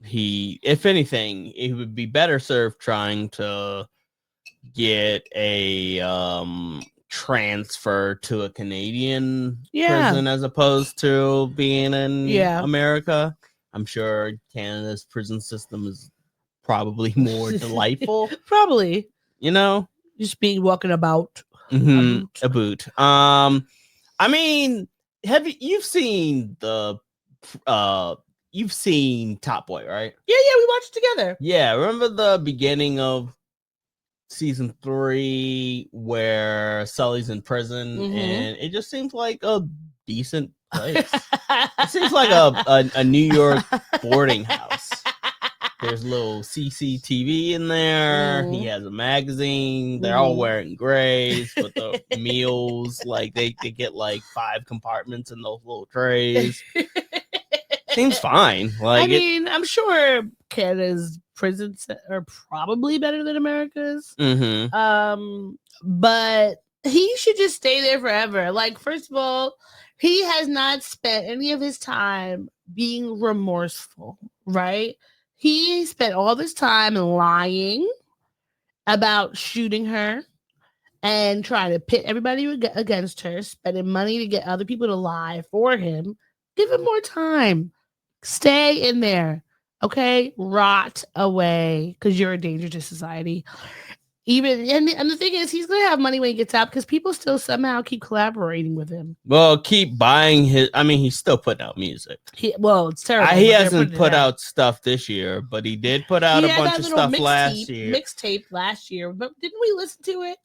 if anything, he would be better served trying to get a transfer to a Canadian prison as opposed to being in America. I'm sure Canada's prison system is probably more delightful. Probably. Just being walking about. A boot. I mean, you've seen you've seen Top Boy, right? Yeah, we watched it together. Yeah, remember the beginning of season 3 where Sully's in prison and it just seems like a decent place. It seems like a New York boarding house. There's a little CCTV in there. He has a magazine. They're all wearing grays with the meals. Like they get like 5 compartments in those little trays. Seems fine. I'm sure Canada's prisons are probably better than America's. But he should just stay there forever. First of all, he has not spent any of his time being remorseful, right? He spent all this time lying about shooting her and trying to pit everybody against her, spending money to get other people to lie for him. Give him more time. Stay in there, okay? Rot away because you're a danger to society. And the thing is, he's gonna have money when he gets out because people still somehow keep collaborating with him. Well, keep buying his. I mean, he's still putting out music. It's terrible. He hasn't put out stuff this year, but he did put out a bunch of stuff last year. Mixtape last year, but didn't we listen to it?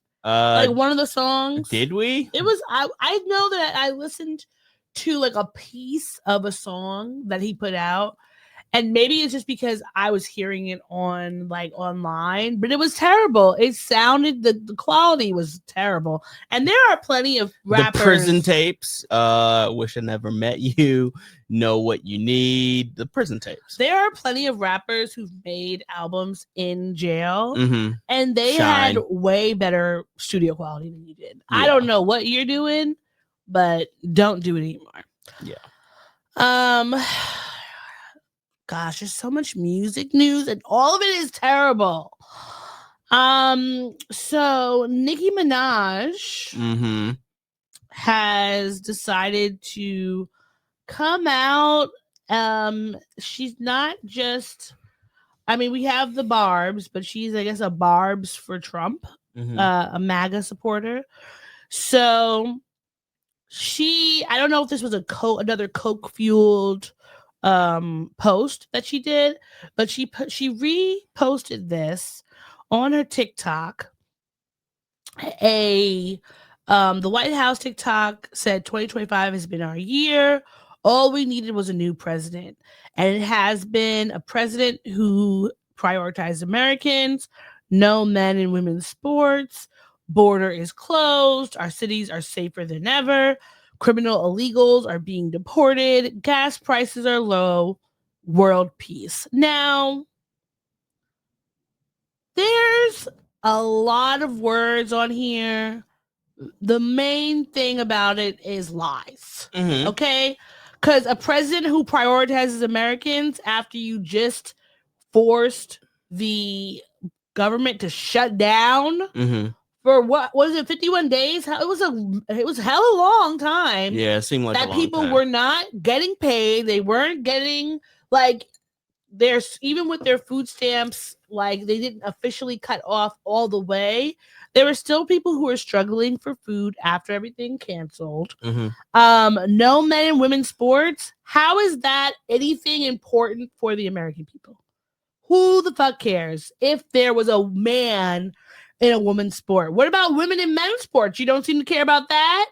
One of the songs. Did we? It was. I know that I listened to a piece of a song that he put out. And maybe it's just because I was hearing it on online, but it was terrible. It sounded the quality was terrible. And there are plenty of rappers. The prison tapes. Wish I Never Met You. Know What You Need. The prison tapes. There are plenty of rappers who've made albums in jail, and they Shine. had way better studio quality than you did. Yeah. I don't know what you're doing, but don't do it anymore. Yeah. Gosh, there's so much music news and all of it is terrible. So Nicki Minaj has decided to come out. She's not just, we have the Barbs, but she's, I guess, a Barbs for Trump, a MAGA supporter. So I don't know if this was another Coke fueled post that she did, but she reposted this on her TikTok. The White House TikTok said 2025 has been our year. All we needed was a new president, and it has been a president who prioritized Americans, no men and women's sports, border is closed, our cities are safer than ever, criminal illegals are being deported. Gas prices are low. World peace. Now, there's a lot of words on here. The main thing about it is lies. Okay? Because a president who prioritizes Americans after you just forced the government to shut down for what was it, 51 days? It was hella long time. Yeah, it seemed like that a long people time. were not getting paid. They weren't getting like there's even with their food stamps, like they didn't officially cut off all the way. There were still people who were struggling for food after everything canceled. No men and women's sports. How is that anything important for the American people? Who the fuck cares if there was a man in a woman's sport? What about women in men's sports? You don't seem to care about that?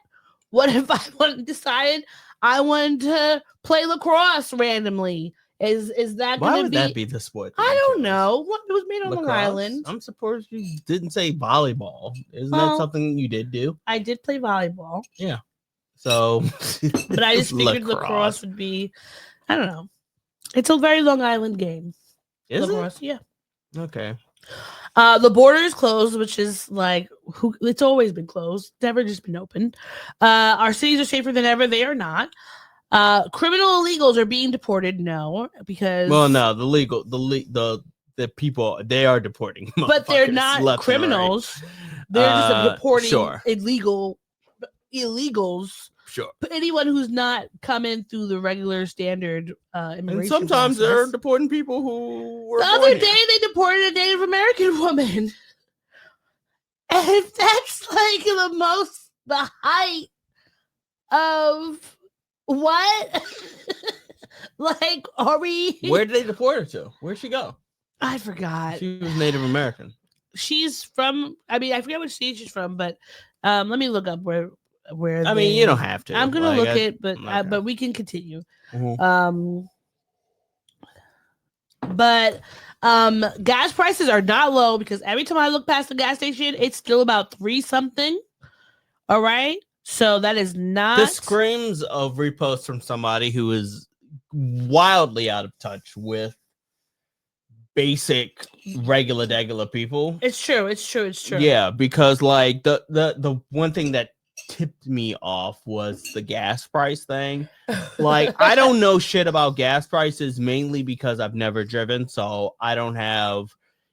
What if I decided I wanted to play lacrosse randomly? Is that Why going to would be? that be the sport? I don't know. What it was made on Long Island. I'm surprised you didn't say volleyball. Isn't Well, that something you did do? I did play volleyball. Yeah. So, but I just figured lacrosse would be. I don't know. It's a very Long Island game. Is lacrosse, it? Yeah. Okay. The border is closed, which is like it's always been closed, never just been open. Our cities are safer than ever. They are not. Criminal illegals are being deported. No, because no, the people they are deporting, but they're not criminals. They're just deporting illegals. Sure. But anyone who's not coming through the regular standard immigration. And sometimes process. they're deporting people who were. The other day they deported a Native American woman, and that's like the height of what? Like, are we? Where did they deport her to? Where'd she go? I forgot. She was Native American. She's from. I mean, I forget what state she's from, but let me look up where. I mean, you don't have to. I'm gonna look it, but we can continue. But gas prices are not low because every time I look past the gas station, it's still about 3 something. All right, so that is not. This screams of repost from somebody who is wildly out of touch with basic regular people. It's true. Yeah, because like the one thing that tipped me off was the gas price thing. Like, I don't know shit about gas prices, mainly because I've never driven, so I don't have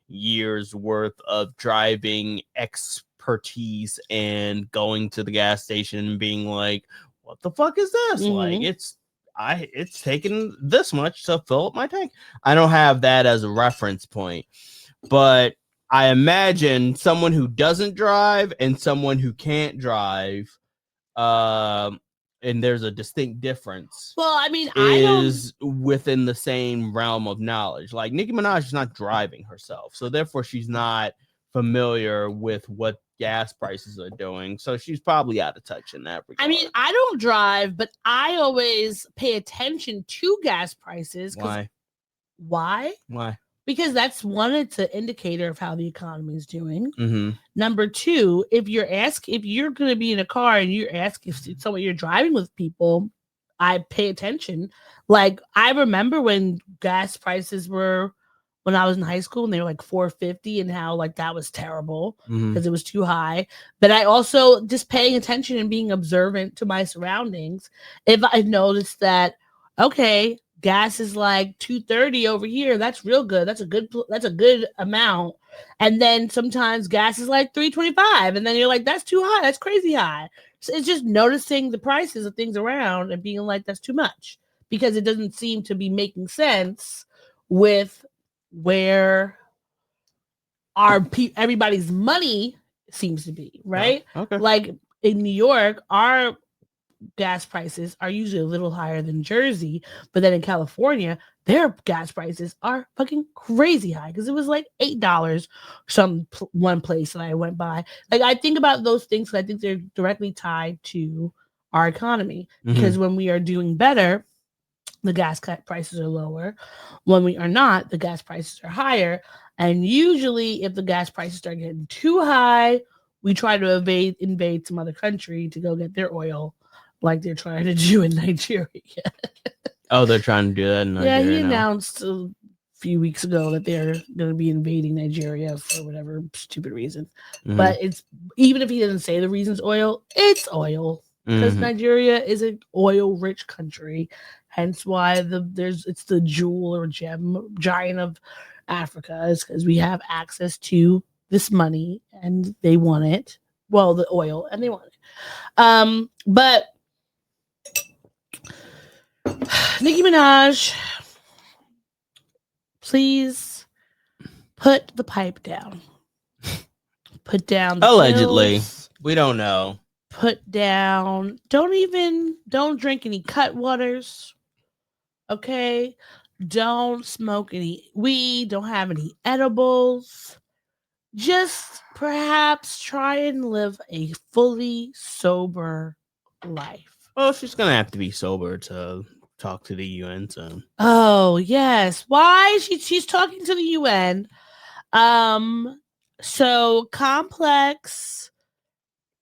years worth of driving expertise and going to the gas station and being like, what the fuck is this? Like, it's taking this much to fill up my tank. I don't have that as a reference point, but I imagine someone who doesn't drive and someone who can't drive, and there's a distinct difference. Well, I mean, is within the same realm of knowledge. Like, Nicki Minaj is not driving herself, so therefore she's not familiar with what gas prices are doing. So she's probably out of touch in that regard. I mean, I don't drive, but I always pay attention to gas prices. Why? Why? Because that's one, it's an indicator of how the economy is doing. Number 2, if you're going to be in a car and you're asking if someone you're driving with people, I pay attention. Like, I remember when gas prices were when I was in high school and they were like $4.50 and how like that was terrible because it was too high. But I also just paying attention and being observant to my surroundings. If I noticed that, okay, gas is like $2.30 over here. That's real good. That's a good amount. And then sometimes gas is like $3.25, and then you're like, that's too high. That's crazy high. So it's just noticing the prices of things around and being like, that's too much, because it doesn't seem to be making sense with where everybody's money seems to be, right? Yeah. Okay. Like in New York, our gas prices are usually a little higher than Jersey, but then in California, their gas prices are fucking crazy high because it was like $8 one place that I went by. Like, I think about those things because I think they're directly tied to our economy, because when we are doing better, the gas prices are lower. When we are not, the gas prices are higher. And usually if the gas prices start getting too high, we try to invade some other country to go get their oil, like they're trying to do in Nigeria. Oh, they're trying to do that in Nigeria. Yeah, he announced a few weeks ago that they're going to be invading Nigeria for whatever stupid reason. But it's, even if he doesn't say the reason's oil, it's oil. because Mhm. Nigeria is an oil-rich country, hence why it's the jewel or gem giant of Africa, is because we have access to this money and they want it. Well, the oil, and they want it. But Nicki Minaj, please put the pipe down. Put down the Allegedly. pills. We don't know. Put down. Don't drink any cut waters. Okay? Don't smoke any weed. Don't have any edibles. Just perhaps try and live a fully sober life. Well, she's gonna have to be sober to talk to the UN. So, Oh yes. Why? She's talking to the UN. So Complex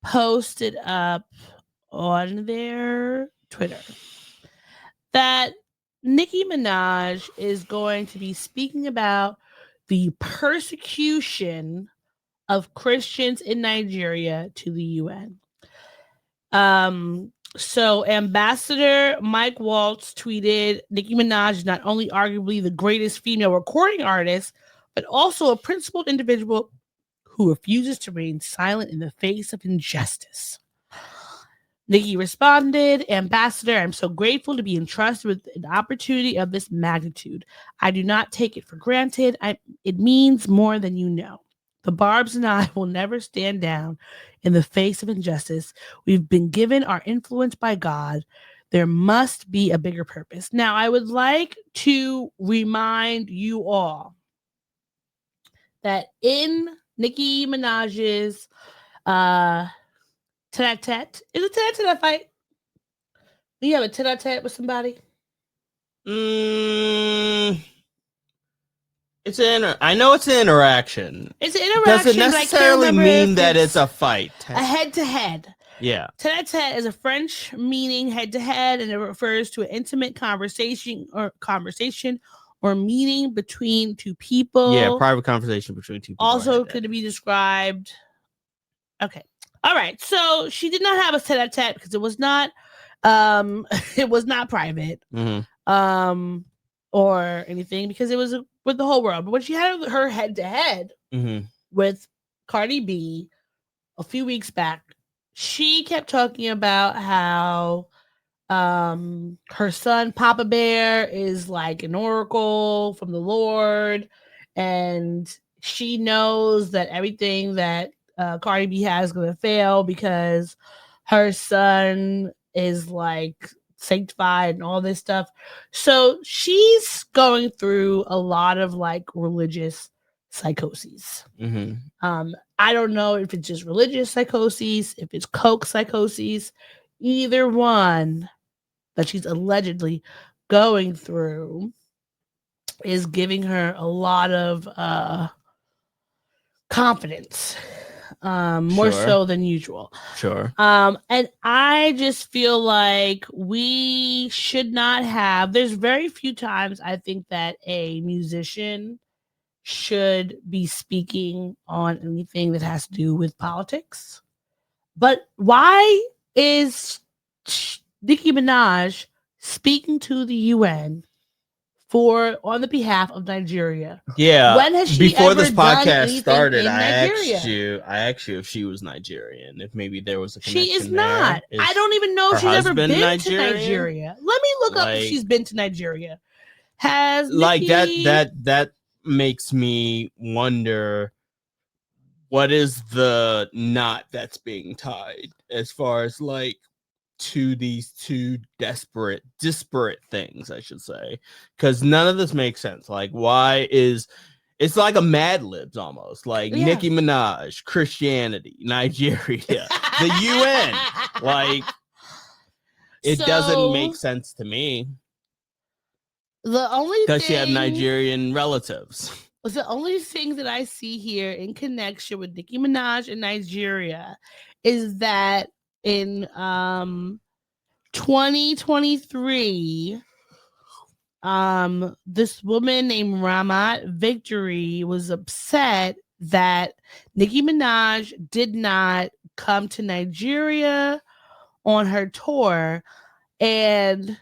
posted up on their Twitter that Nicki Minaj is going to be speaking about the persecution of Christians in Nigeria to the UN. So Ambassador Mike Waltz tweeted, Nicki Minaj is not only arguably the greatest female recording artist, but also a principled individual who refuses to remain silent in the face of injustice. Nicki responded, Ambassador, I'm so grateful to be entrusted with an opportunity of this magnitude. I do not take it for granted. It means more than you know. The Barbs and I will never stand down in the face of injustice. We've been given our influence by God. There must be a bigger purpose. Now, I would like to remind you all that in Nicki Minaj's tete-a-tete, is it tete-a-tete fight? Do you have a tete-a-tete with somebody? I know it's an interaction. It's an interaction. Doesn't necessarily mean that it's a fight. A head-to-head. Yeah. Tete-a-tete is a French meaning head-to-head, and it refers to an intimate conversation or meeting between two people. Yeah, private conversation between two people. Also could be described. Okay. All right. So she did not have a tete-a-tete because it was not private. Mm-hmm. Or anything, because it was with the whole world. But when she had her head-to-head with Cardi B a few weeks back, she kept talking about how her son Papa Bear is like an oracle from the Lord, and she knows that everything that Cardi B has is going to fail because her son is like sanctified and all this stuff. So she's going through a lot of like religious psychoses. I don't know if it's just religious psychoses, if it's coke psychoses, either one that she's allegedly going through is giving her a lot of confidence. More so than usual. Sure. And I just feel like we should not have, there's very few times I think that a musician should be speaking on anything that has to do with politics. But why is Nicki Minaj speaking to the UN on the behalf of Nigeria? Yeah. When has she before ever this done podcast started, I Nigeria? asked you if she was Nigerian, if maybe there was a connection. She is not. I don't even know if she's ever been to Nigeria. Let me look up if she's been to Nigeria. Has like Nicki... that makes me wonder what is the knot that's being tied as far as like to these two disparate things, I should say, because none of this makes sense. Like, why is it's like a Mad Libs almost, like Nicki Minaj, Christianity, Nigeria, the UN, like it doesn't make sense to me. The only because she had Nigerian relatives. The only thing that I see here in connection with Nicki Minaj and Nigeria is that in 2023, this woman named Ramat Victory was upset that Nicki Minaj did not come to Nigeria on her tour, and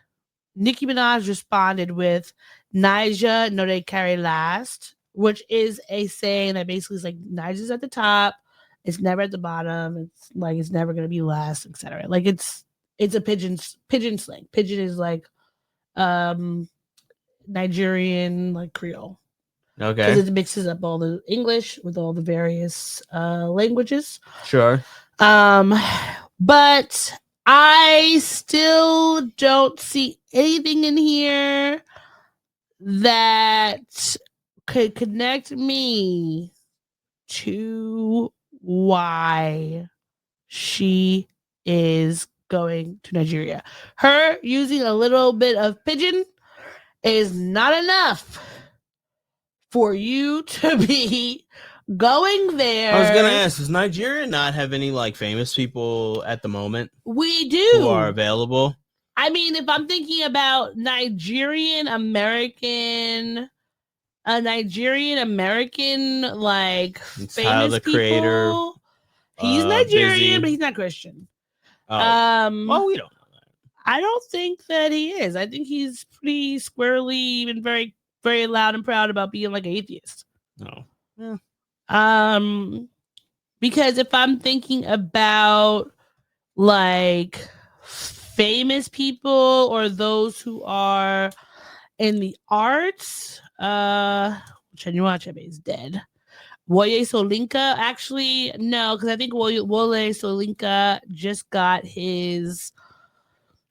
Nicki Minaj responded with Naija no they carry last, which is a saying that basically is like Naija's at the top, it's never at the bottom, it's like it's never gonna be last, etc. Like it's a pigeon slang. Pigeon is like Nigerian like Creole. Okay. Because it mixes up all the English with all the various languages. Sure. But I still don't see anything in here that could connect me to why she is going to Nigeria. Her using a little bit of pidgin is not enough for you to be going there. I was gonna ask, does Nigeria not have any like famous people at the moment? We do. Who are available? I mean, if I'm thinking about Nigerian American like famous the people, Creator, he's Nigerian, Busy. but he's not Christian. Oh. Well, we don't know that. I don't think that he is. I think he's pretty squarely, even very, very loud and proud about being like an atheist. No. Because if I'm thinking about like famous people or those who are in the arts, Chinua Achebe is dead. Wole Soyinka, actually, no, because I think Wole Soyinka just got his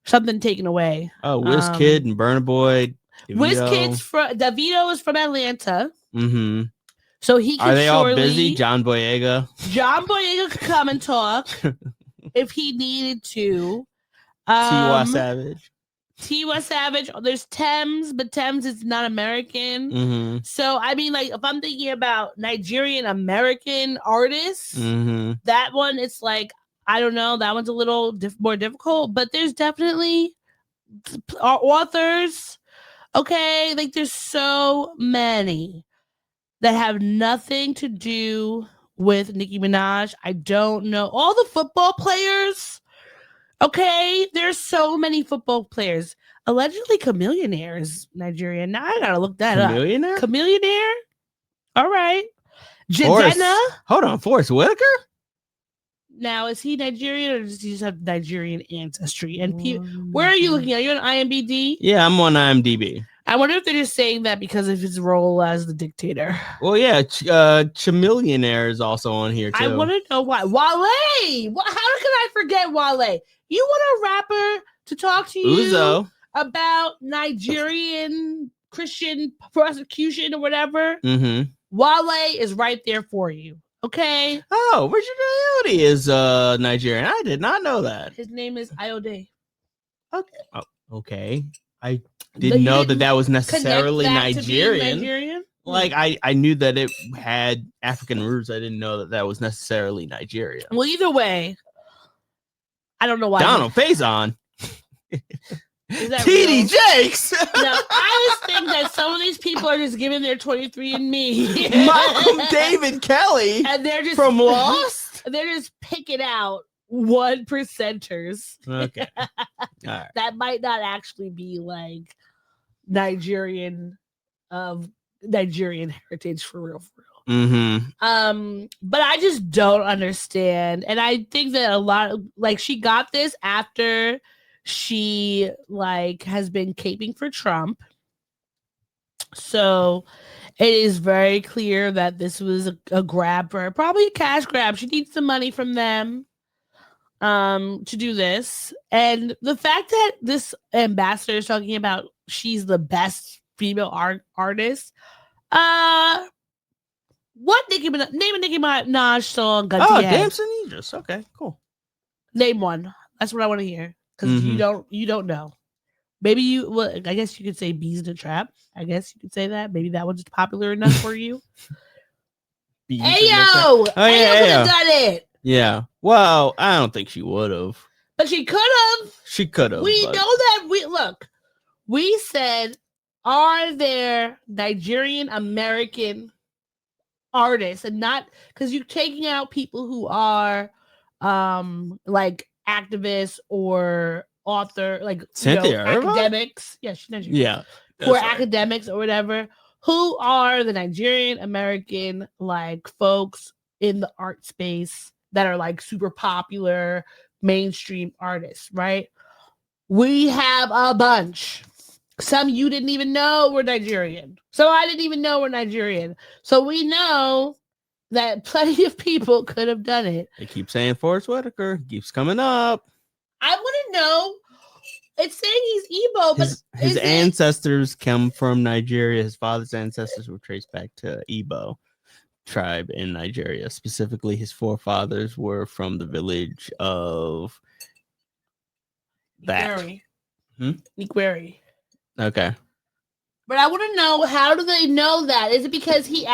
something taken away. Oh, Wizkid and Burna Boy. Davido is from Atlanta. Mm-hmm. So he can Are they all busy? John Boyega could come and talk if he needed to. Tiwa Savage. There's Thames, but Thames is not American. Mm-hmm. So I mean, like if I'm thinking about Nigerian American artists, that one it's like I don't know. That one's a little more difficult, but there's definitely authors. Okay, like there's so many that have nothing to do with Nicki Minaj. I don't know. All the football players. Okay, there's so many football players. Allegedly, Chameleonaire is Nigerian. Now I gotta look that up. Chameleonaire? All right. Jadena? Hold on, Forrest Whitaker? Now, is he Nigerian or does he just have Nigerian ancestry? And where are you looking at? Are you on IMDb? Yeah, I'm on IMDb. I wonder if they're just saying that because of his role as the dictator. Well, yeah, Chameleonaire is also on here too. I want to know why. Wale! How can I forget Wale? You want a rapper to talk to you Uzo. about Nigerian Christian persecution or whatever? Mm-hmm. Wale is right there for you. Okay. Oh, Richard Ayoade is Nigerian. I did not know that. His name is Ayode. Okay. Oh, okay. I didn't know that was necessarily Nigerian. Like I knew that it had African roots. I didn't know that was necessarily Nigeria. Well, either way, I don't know why. Donald Faison. TD Jakes. No, I just think that some of these people are just giving their 23andMe. Malcolm David Kelly. And they're just from Lost. They're just picking out 1%ers. Okay. All right. That might not actually be like Nigerian heritage for real. Mm-hmm. But I just don't understand. And I think that a lot of like she got this after she like has been caping for Trump. So it is very clear that this was a grab for her, probably a cash grab. She needs some money from them to do this. And the fact that this ambassador is talking about she's the best female artist. What name a Nicki Minaj song? Damson Idris. Okay, cool. Name one. That's what I want to hear. Because you don't know. Maybe you. Well, I guess you could say "Bees in a Trap." I guess you could say that. Maybe that one's popular enough for you. Ayo, Ayo could have done it. Yeah. Well, I don't think she would have. But she could have. She could have. We know that. We said, are there Nigerian American artists, and not because you're taking out people who are like activists or author, like Cynthia Erivo? academics. Yeah, she's Nigerian. Yeah. Who are that's right. academics or whatever, who are the Nigerian American like folks in the art space that are like super popular mainstream artists, right? We have a bunch. Some you didn't even know were Nigerian. So I didn't even know were Nigerian. So we know that plenty of people could have done it. They keep saying Forrest Whitaker keeps coming up. I want to know. It's saying he's Igbo, but His ancestors come from Nigeria. His father's ancestors were traced back to Igbo tribe in Nigeria. Specifically, his forefathers were from the village of that. Nikweri. Okay. But I want to know, how do they know that? Is it because he's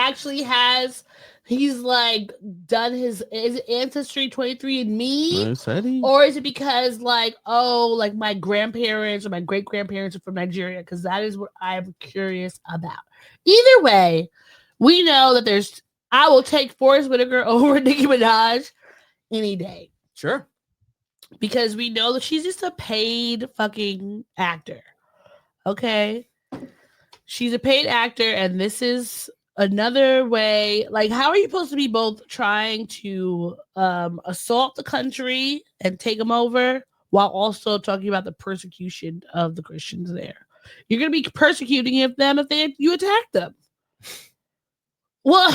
like done his ancestry 23andMe? Or is it because like, oh, like my grandparents or my great grandparents are from Nigeria? Because that is what I'm curious about. Either way, we know that I will take Forrest Whitaker over Nicki Minaj any day. Sure. Because we know that she's just a paid fucking actor. Okay? She's a paid actor, and this is another way. Like, how are you supposed to be both trying to assault the country and take them over while also talking about the persecution of the Christians there? You're going to be persecuting them if you attack them. Well,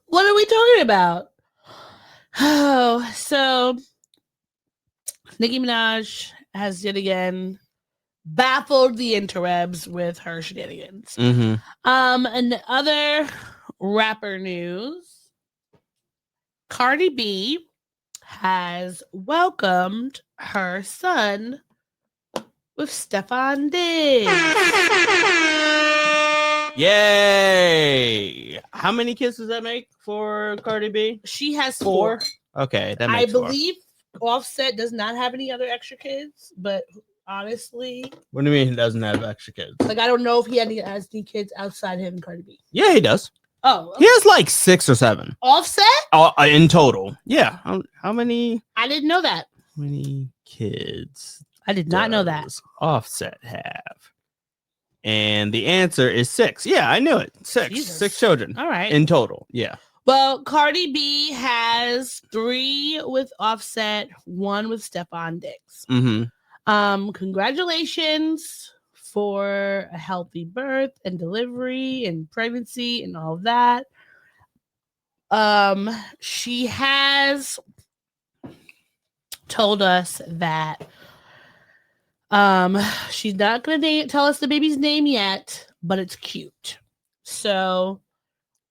what are we talking about? Oh, so Nicki Minaj has yet again baffled the interwebs with her shenanigans. Mm-hmm. And other rapper news, Cardi B has welcomed her son with Stefan Diggs. Yay! How many kids does that make for Cardi B? She has 4. Okay, that makes I believe 4. Offset does not have any other extra kids, but honestly, what do you mean he doesn't have extra kids? Like, I don't know if he has any kids outside him and Cardi B. Yeah, he does. Oh, okay. He has like 6 or 7. Offset? In total. Yeah. How many? I didn't know that. How many kids? I did not know that. Offset have? And the answer is 6. Yeah, I knew it. 6. Jesus. 6 children. All right. In total. Yeah. Well, Cardi B has 3 with Offset, 1 with Stefan Diggs. Mm-hmm. Congratulations for a healthy birth and delivery and pregnancy and all of that. She has told us that she's not gonna tell us the baby's name yet, but it's cute. So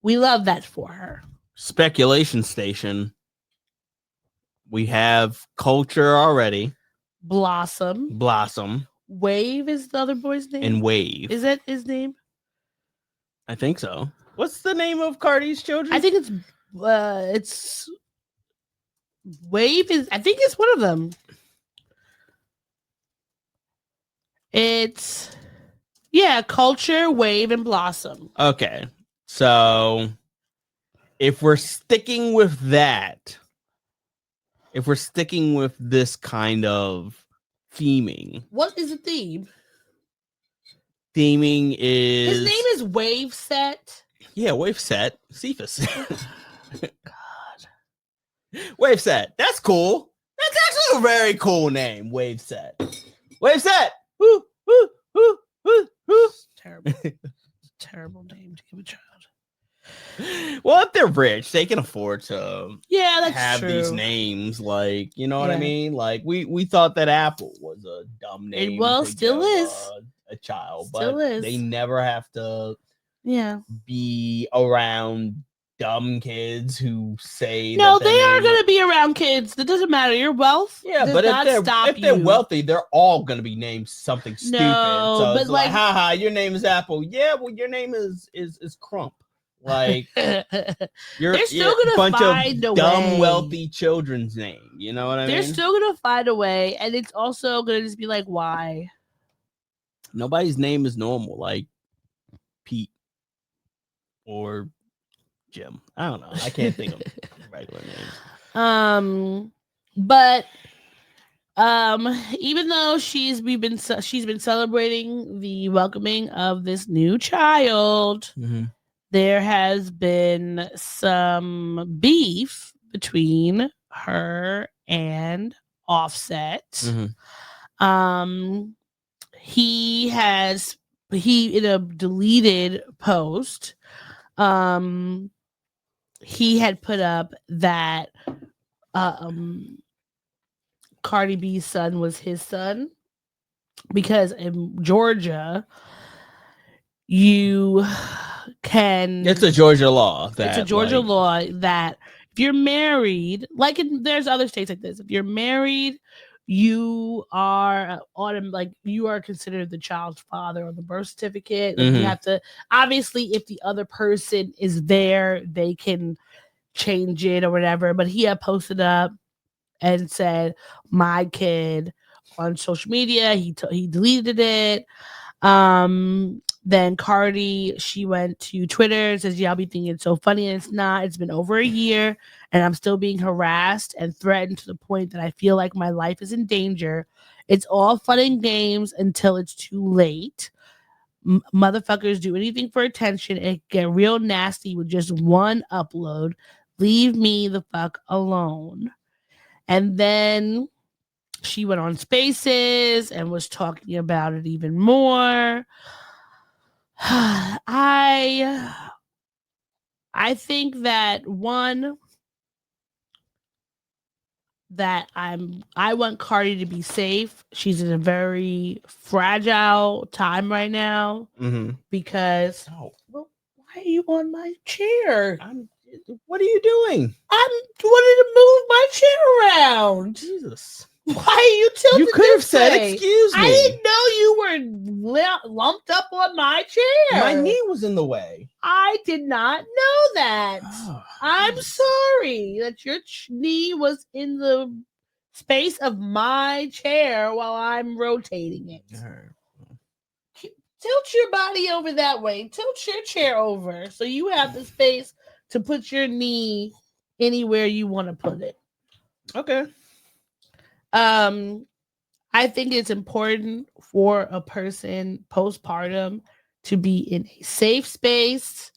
we love that for her. Speculation station. We have Culture already. Blossom. Wave is the other boy's name. And Wave. Is that his name? I think so. What's the name of Cardi's children? I think it's Wave is. I think it's one of them. It's Culture, Wave, and Blossom. Okay, so if we're sticking with that, if we're sticking with this kind of theming, what is the theme? Theming is his name is Wave Set. Yeah, Wave Set. Cephas. God. Wave Set. That's cool. That's actually a very cool name. Wave Set. Wave Set. Woo, woo, woo, woo, woo. Terrible. Terrible name to give a child. Well, if they're rich, they can afford to that's have true. these names. Like, you know what I mean? Like, we thought that Apple was a dumb name. Well, still is. A child, Still but is. they never have to be around dumb kids who say no, they are going to be around kids. It doesn't matter. Your wealth does but not if they're wealthy, they're all going to be named something stupid. So but it's like, haha, your name is Apple. Yeah, well, your name is Crump. Like, they're still going to find a dumb, way. wealthy children's name. You know what I mean? They're still going to find a way, and it's also going to just be like, why? Nobody's name is normal, like Pete or Jim. I don't know. I can't think of regular names. But even though she's been celebrating the welcoming of this new child, there has been some beef between her and Offset. He in a deleted post, he had put up that Cardi B's son was his son, because in Georgia you can, it's a Georgia law it's a Georgia law that if you're married, like there's other states like this, if you're married, you are you are considered the child's father on the birth certificate. Like you have to, obviously, if the other person is there, they can change it or whatever. But he had posted up and said, "My kid," on social media. He deleted it. Then Cardi, she went to Twitter and says, "Y'all be thinking it's so funny, and it's not. It's been over a year, and I'm still being harassed and threatened to the point that I feel like my life is in danger. It's all fun and games until it's too late. Motherfuckers do anything for attention and get real nasty with just one upload. Leave me the fuck alone." And then she went on Spaces and was talking about it even more. I think that I want Cardi to be safe. She's in a very fragile time right now because well, why are you on my chair? What are you doing? I'm wanting to move my chair around. Jesus. Why are you tilted? You could have said, way? "Excuse me." I didn't know you were lumped up on my chair. My knee was in the way. I did not know that. I'm sorry that your knee was in the space of my chair while I'm rotating it. Tilt your body over that way. Tilt your chair over so you have the space to put your knee anywhere you want to put it. Okay. I think it's important for a person postpartum to be in a safe space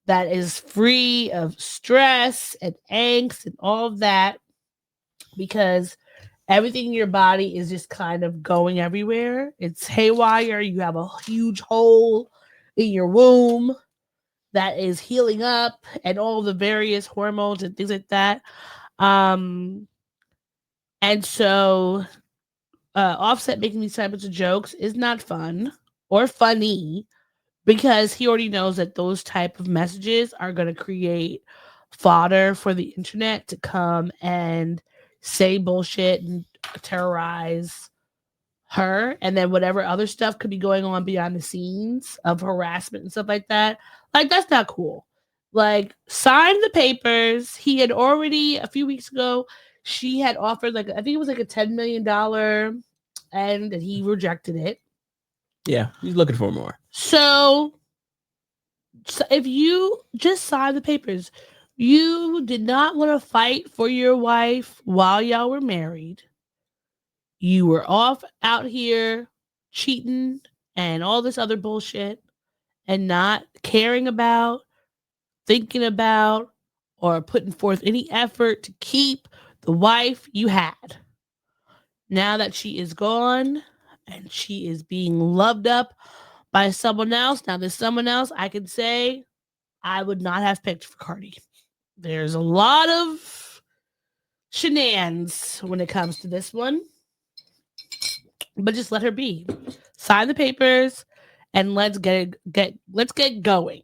that is free of stress and angst and all of that, because everything in your body is just kind of going everywhere. It's haywire. You have a huge hole in your womb that is healing up, and all the various hormones and things like that. And so Offset making these types of jokes is not fun or funny, because he already knows that those type of messages are going to create fodder for the internet to come and say bullshit and terrorize her, and then whatever other stuff could be going on behind the scenes of harassment and stuff like that. Like, that's not cool. Like, sign the papers. He had already, a few weeks ago, she had offered, like, I think it was like a $10 million, and he rejected it. Yeah, he's looking for more. So if you just sign the papers, you did not want to fight for your wife while y'all were married. You were off out here cheating and all this other bullshit, and not caring about, thinking about, or putting forth any effort to keep the wife you had. Now that she is gone and she is being loved up by someone else, now there's someone else I can say I would not have picked for Cardi. There's a lot of shenanigans when it comes to this one, but just let her be. Sign the papers and let's get going.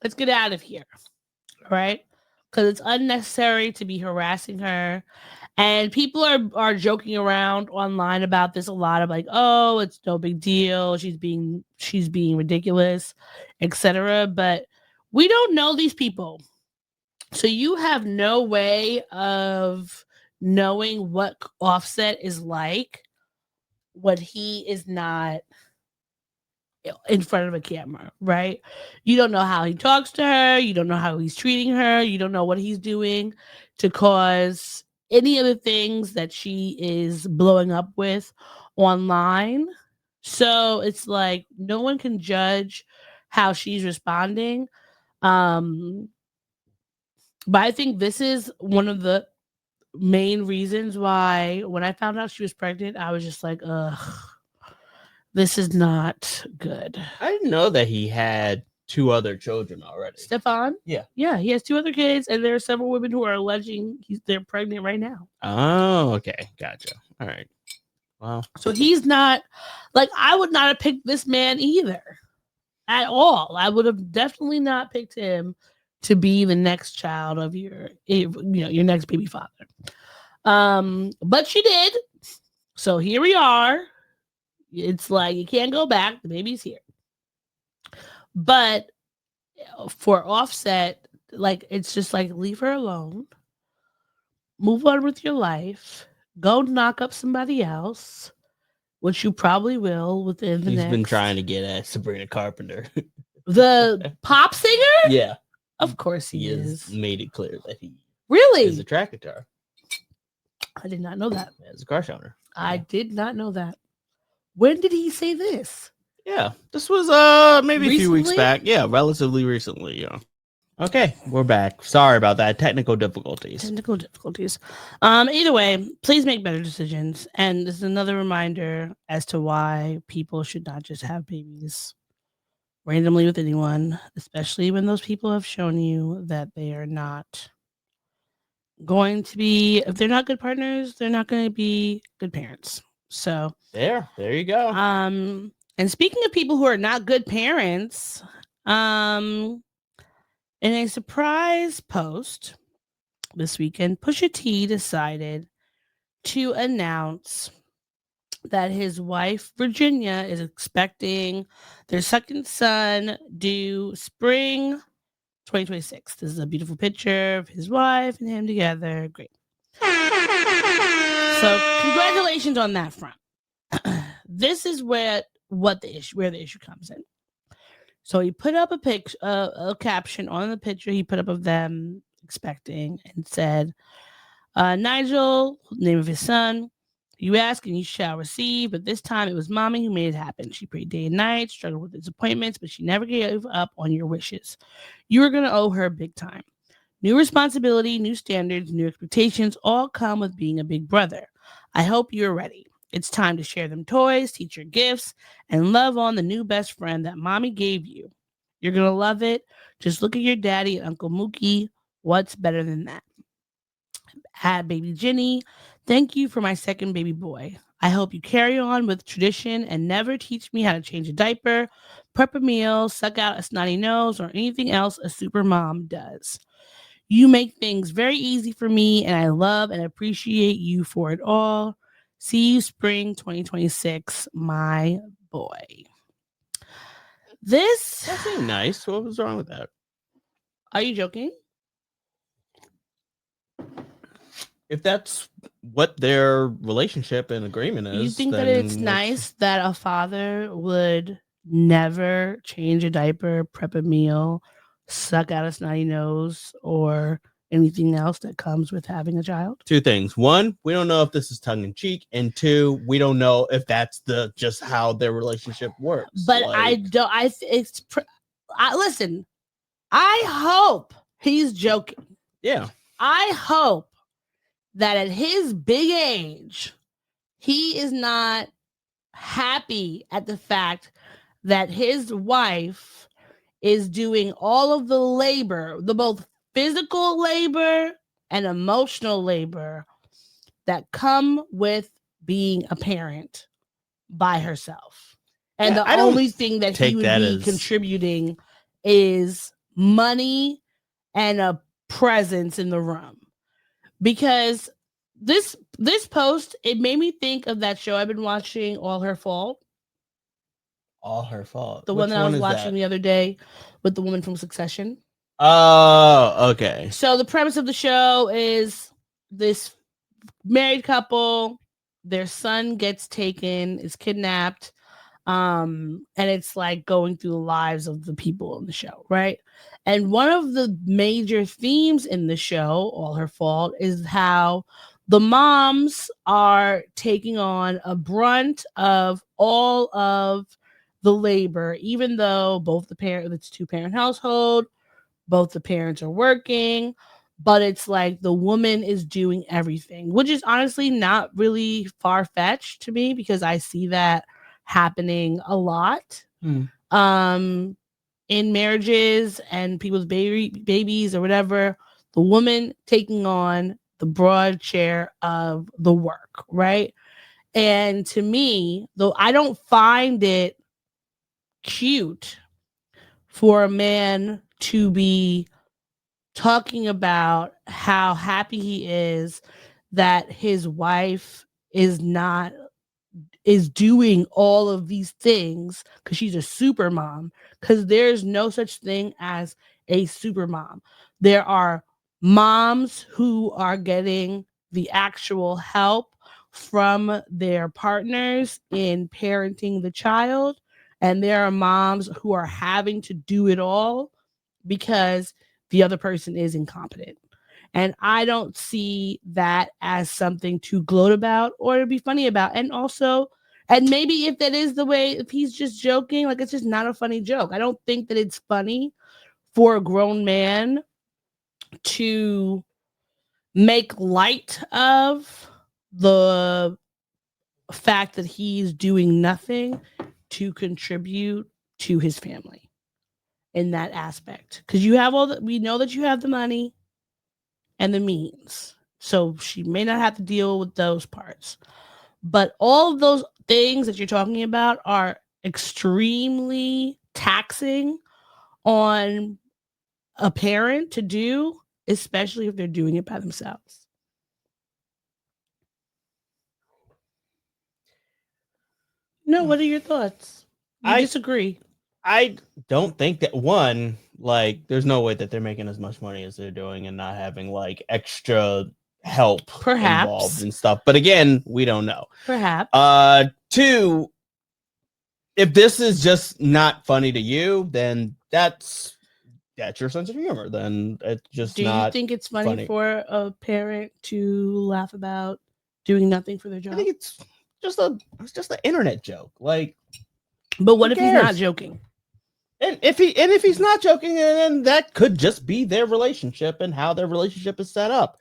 Let's get out of here, right? Because it's unnecessary to be harassing her. And people are joking around online about this a lot, of like, oh, it's no big deal. She's being ridiculous, etc. But we don't know these people. So you have no way of knowing what Offset is like when he is not in front of a camera, right? You don't know how he talks to her. You don't know how he's treating her. You don't know what he's doing to cause any of the things that she is blowing up with online. So it's like no one can judge how she's responding. But I think this is one of the main reasons why when I found out she was pregnant, I was just like, ugh, this is not good. I didn't know that he had 2 other children already. Stefan? Yeah. Yeah, he has 2 other kids, and there are several women who are alleging they're pregnant right now. Oh, okay. Gotcha. All right. Wow. So he's not, like, I would not have picked this man either at all. I would have definitely not picked him to be the next child of your next baby father. But she did. So here we are. It's like you can't go back. The baby's here. But for Offset, like, it's just like, leave her alone. Move on with your life. Go knock up somebody else, which you probably will within the He's next. been trying to get at Sabrina Carpenter. The pop singer? Yeah. Of course he has is. made it clear that he Really? is attracted to her I did not know that. as a crush on her. I did not know that. When did he say this? Yeah, this was maybe a few weeks Recently? back. Yeah, relatively recently. Yeah. Okay, we're back. Sorry about that. Technical difficulties. Either way, please make better decisions. And this is another reminder as to why people should not just have babies randomly with anyone, especially when those people have shown you that they are not going to be, if they're not good partners, they're not going to be good parents. So there you go. And speaking of people who are not good parents, in a surprise post this weekend, Pusha T decided to announce that his wife, Virginia, is expecting their second son due spring 2026. This is a beautiful picture of his wife and him together. Great. So congratulations on that front. This is where the issue comes in. So he put up a caption on the picture he put up of them expecting and said, Nigel, name of his son, you ask and you shall receive, but this time it was mommy who made it happen. She prayed day and night, struggled with disappointments, but she never gave up on your wishes. You are going to owe her big time. New responsibility, new standards, new expectations all come with being a big brother. I hope you're ready. It's time to share them toys, teach your gifts, and love on the new best friend that mommy gave you. You're going to love it. Just look at your daddy and Uncle Mookie. What's better than that? At baby Jenny, thank you for my second baby boy. I hope you carry on with tradition and never teach me how to change a diaper, prep a meal, suck out a snotty nose, or anything else a super mom does. You make things very easy for me, and I love and appreciate you for it all. See you spring 2026, my boy. That seemed nice. What was wrong with that? Are you joking? If that's what their relationship and agreement is, You think that it's nice that a father would never change a diaper, prep a meal, suck out a snotty nose, or anything else that comes with having a child? 2 things. 1, we don't know if this is tongue in cheek, and 2, we don't know if that's just how their relationship works. But listen, I hope he's joking. Yeah. I hope that at his big age, he is not happy at the fact that his wife is doing all of the labor, the both physical labor and emotional labor that come with being a parent by herself. And the only thing that he would be contributing is money and a presence in the room. Because this post, it made me think of that show I've been watching, All Her Fault. All Her Fault. The one that I was watching the other day with the woman from Succession. Oh, okay. So the premise of the show is this married couple, their son gets taken, is kidnapped, and it's like going through the lives of the people in the show, right? And one of the major themes in the show, All Her Fault, is how the moms are taking on a brunt of all of the labor, even though both the parents, it's a 2-parent household, both the parents are working, but it's like the woman is doing everything, which is honestly not really far-fetched to me because I see that happening a lot in marriages and people's babies or whatever, the woman taking on the broad share of the work, right? And to me, though I don't find it cute for a man to be talking about how happy he is that his wife is doing all of these things because she's a super mom, because there's no such thing as a super mom. There are moms who are getting the actual help from their partners in parenting the child, and there are moms who are having to do it all because the other person is incompetent. And I don't see that as something to gloat about or to be funny about. And also, and maybe if that is the way, if he's just joking, like it's just not a funny joke. I don't think that it's funny for a grown man to make light of the fact that he's doing nothing to contribute to his family in that aspect. Because you have we know that you have the money and the means. So she may not have to deal with those parts. But all of those things that you're talking about are extremely taxing on a parent to do, especially if they're doing it by themselves. No, what are your thoughts? I disagree. I don't think that, one, like, there's no way that they're making as much money as they're doing and not having like extra help involved and stuff. But again, we don't know. Perhaps. Two, if this is just not funny to you, then that's your sense of humor. Then it's just Do not. You think it's funny for a parent to laugh about doing nothing for their job? I think it's just an internet joke. Like, but what if he's not joking? And if he's not joking, then that could just be their relationship and how their relationship is set up.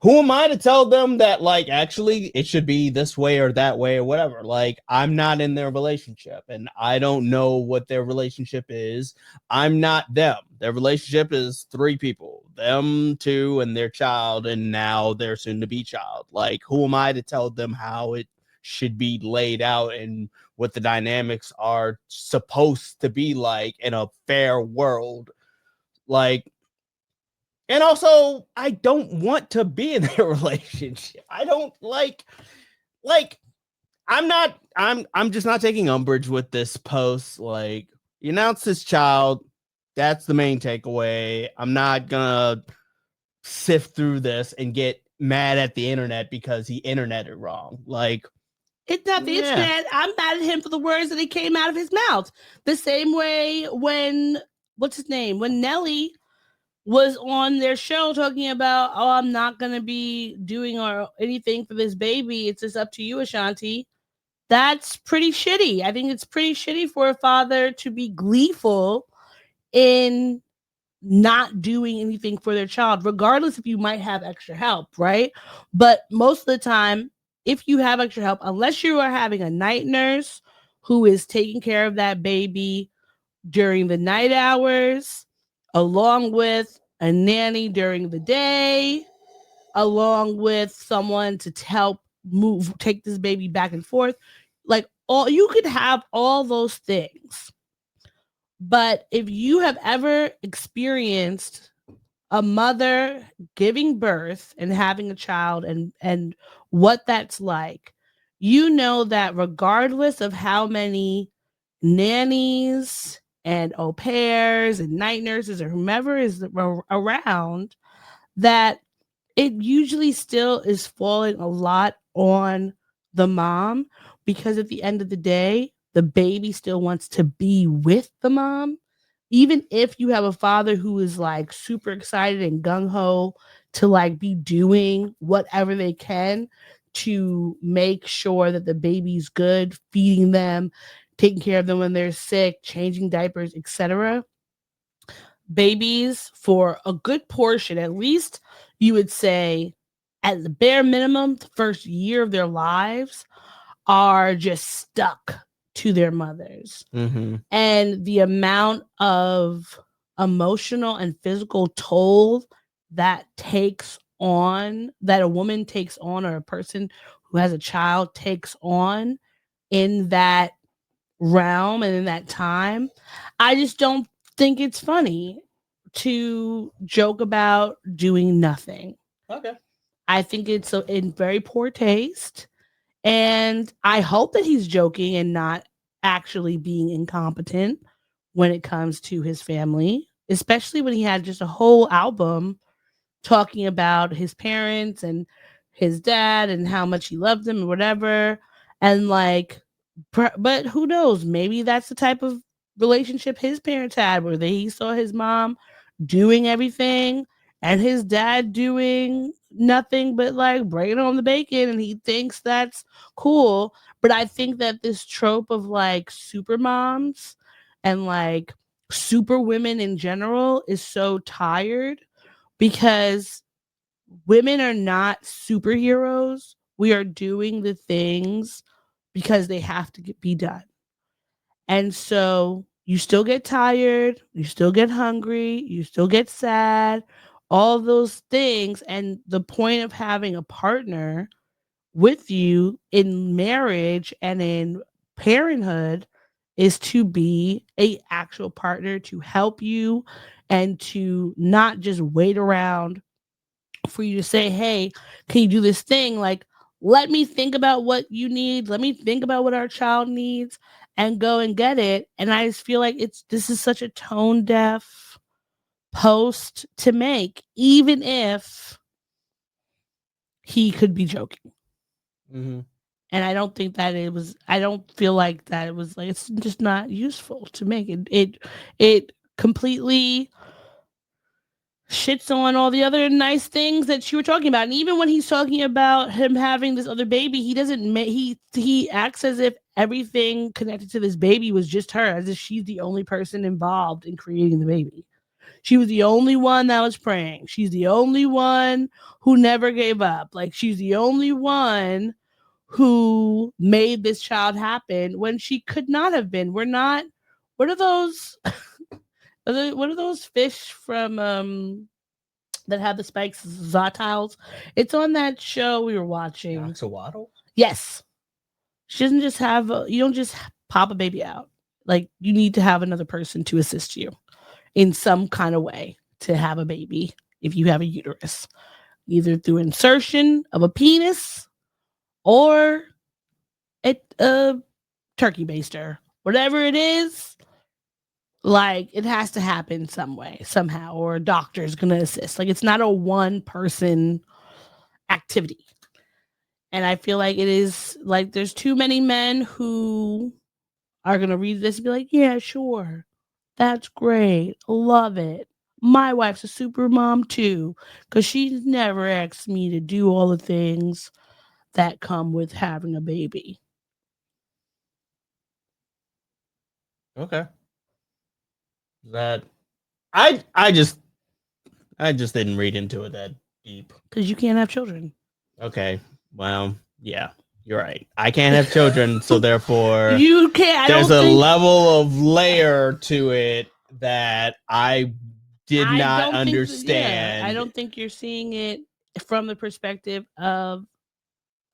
Who am I to tell them that, like, actually it should be this way or that way or whatever? Like, I'm not in their relationship and I don't know what their relationship is. I'm not them. Their relationship is 3 people, them 2 and their child, and now their soon to be child. Like, who am I to tell them how it should be laid out and what the dynamics are supposed to be like in a fair world? Like, and also, I don't want to be in their relationship. I don't like I'm just not taking umbrage with this post. Like, he announced his child. That's the main takeaway. I'm not gonna sift through this and get mad at the internet because he interneted wrong. Like, it's not the internet. I'm mad at him for the words that came out of his mouth. The same way when, what's his name? When Nelly was on their show talking about, oh, I'm not going to be doing or anything for this baby. It's just up to you, Ashanti. That's pretty shitty. I think it's pretty shitty for a father to be gleeful in not doing anything for their child, regardless if you might have extra help, right? But most of the time, if you have extra help, unless you are having a night nurse who is taking care of that baby during the night hours, along with a nanny during the day, along with someone to help take this baby back and forth. Like, you could have all those things. But if you have ever experienced a mother giving birth and having a child and what that's like, you know that regardless of how many nannies and au pairs and night nurses or whomever is around, that it usually still is falling a lot on the mom, because at the end of the day, the baby still wants to be with the mom. Even if you have a father who is like super excited and gung-ho to like be doing whatever they can to make sure that the baby's good, feeding them, taking care of them when they're sick, changing diapers, etc. Babies, for a good portion, at least you would say at the bare minimum, the first year of their lives are just stuck to their mothers. Mm-hmm. And the amount of emotional and physical toll that a woman takes on, or a person who has a child takes on in that realm and in that time, I just don't think it's funny to joke about doing nothing. Okay. I think it's in very poor taste. And I hope that he's joking and not actually being incompetent when it comes to his family, especially when he had just a whole album talking about his parents and his dad and how much he loved them and whatever. And like, but who knows? Maybe that's the type of relationship his parents had, where he saw his mom doing everything and his dad doing nothing but like bringing home the bacon, and he thinks that's cool. But I think that this trope of like super moms and like super women in general is so tired, because women are not superheroes. We are doing the things because they have to be done. And so you still get tired, you still get hungry, you still get sad, all those things. And the point of having a partner with you in marriage and in parenthood is to be a actual partner to help you, and to not just wait around for you to say, hey, can you do this thing? Like, let me think about what you need. Let me think about what our child needs and go and get it. And I just feel like this is such a tone deaf post to make, even if he could be joking. Mm-hmm. And I don't think that I don't feel like that it was like, it's just not useful to make it. It completely shits on all the other nice things that you were talking about. And even when he's talking about him having this other baby, he doesn't he acts as if everything connected to this baby was just her, as if she's the only person involved in creating the baby. She was the only one that was praying. She's the only one who never gave up. Like, she's the only one who made this child happen when she could not have been. What are those what are those fish from that have the spikes, Zotiles? It's on that show we were watching. Axolotl? Yes. She doesn't just you don't just pop a baby out. Like, you need to have another person to assist you in some kind of way to have a baby if you have a uterus, either through insertion of a penis or a turkey baster, whatever it is. Like, it has to happen some way, somehow, or a doctor's going to assist. Like, it's not a one person activity. And I feel like it is like there's too many men who are going to read this and be like, yeah, sure. That's great. Love it. My wife's a super mom too, because she's never asked me to do all the things that come with having a baby. Okay. That I just didn't read into it that deep. Because you can't have children. Okay. Well, yeah, you're right. I can't have children, so therefore you can't. There's a level of layer to it that I did not understand. I don't think you're seeing it from the perspective of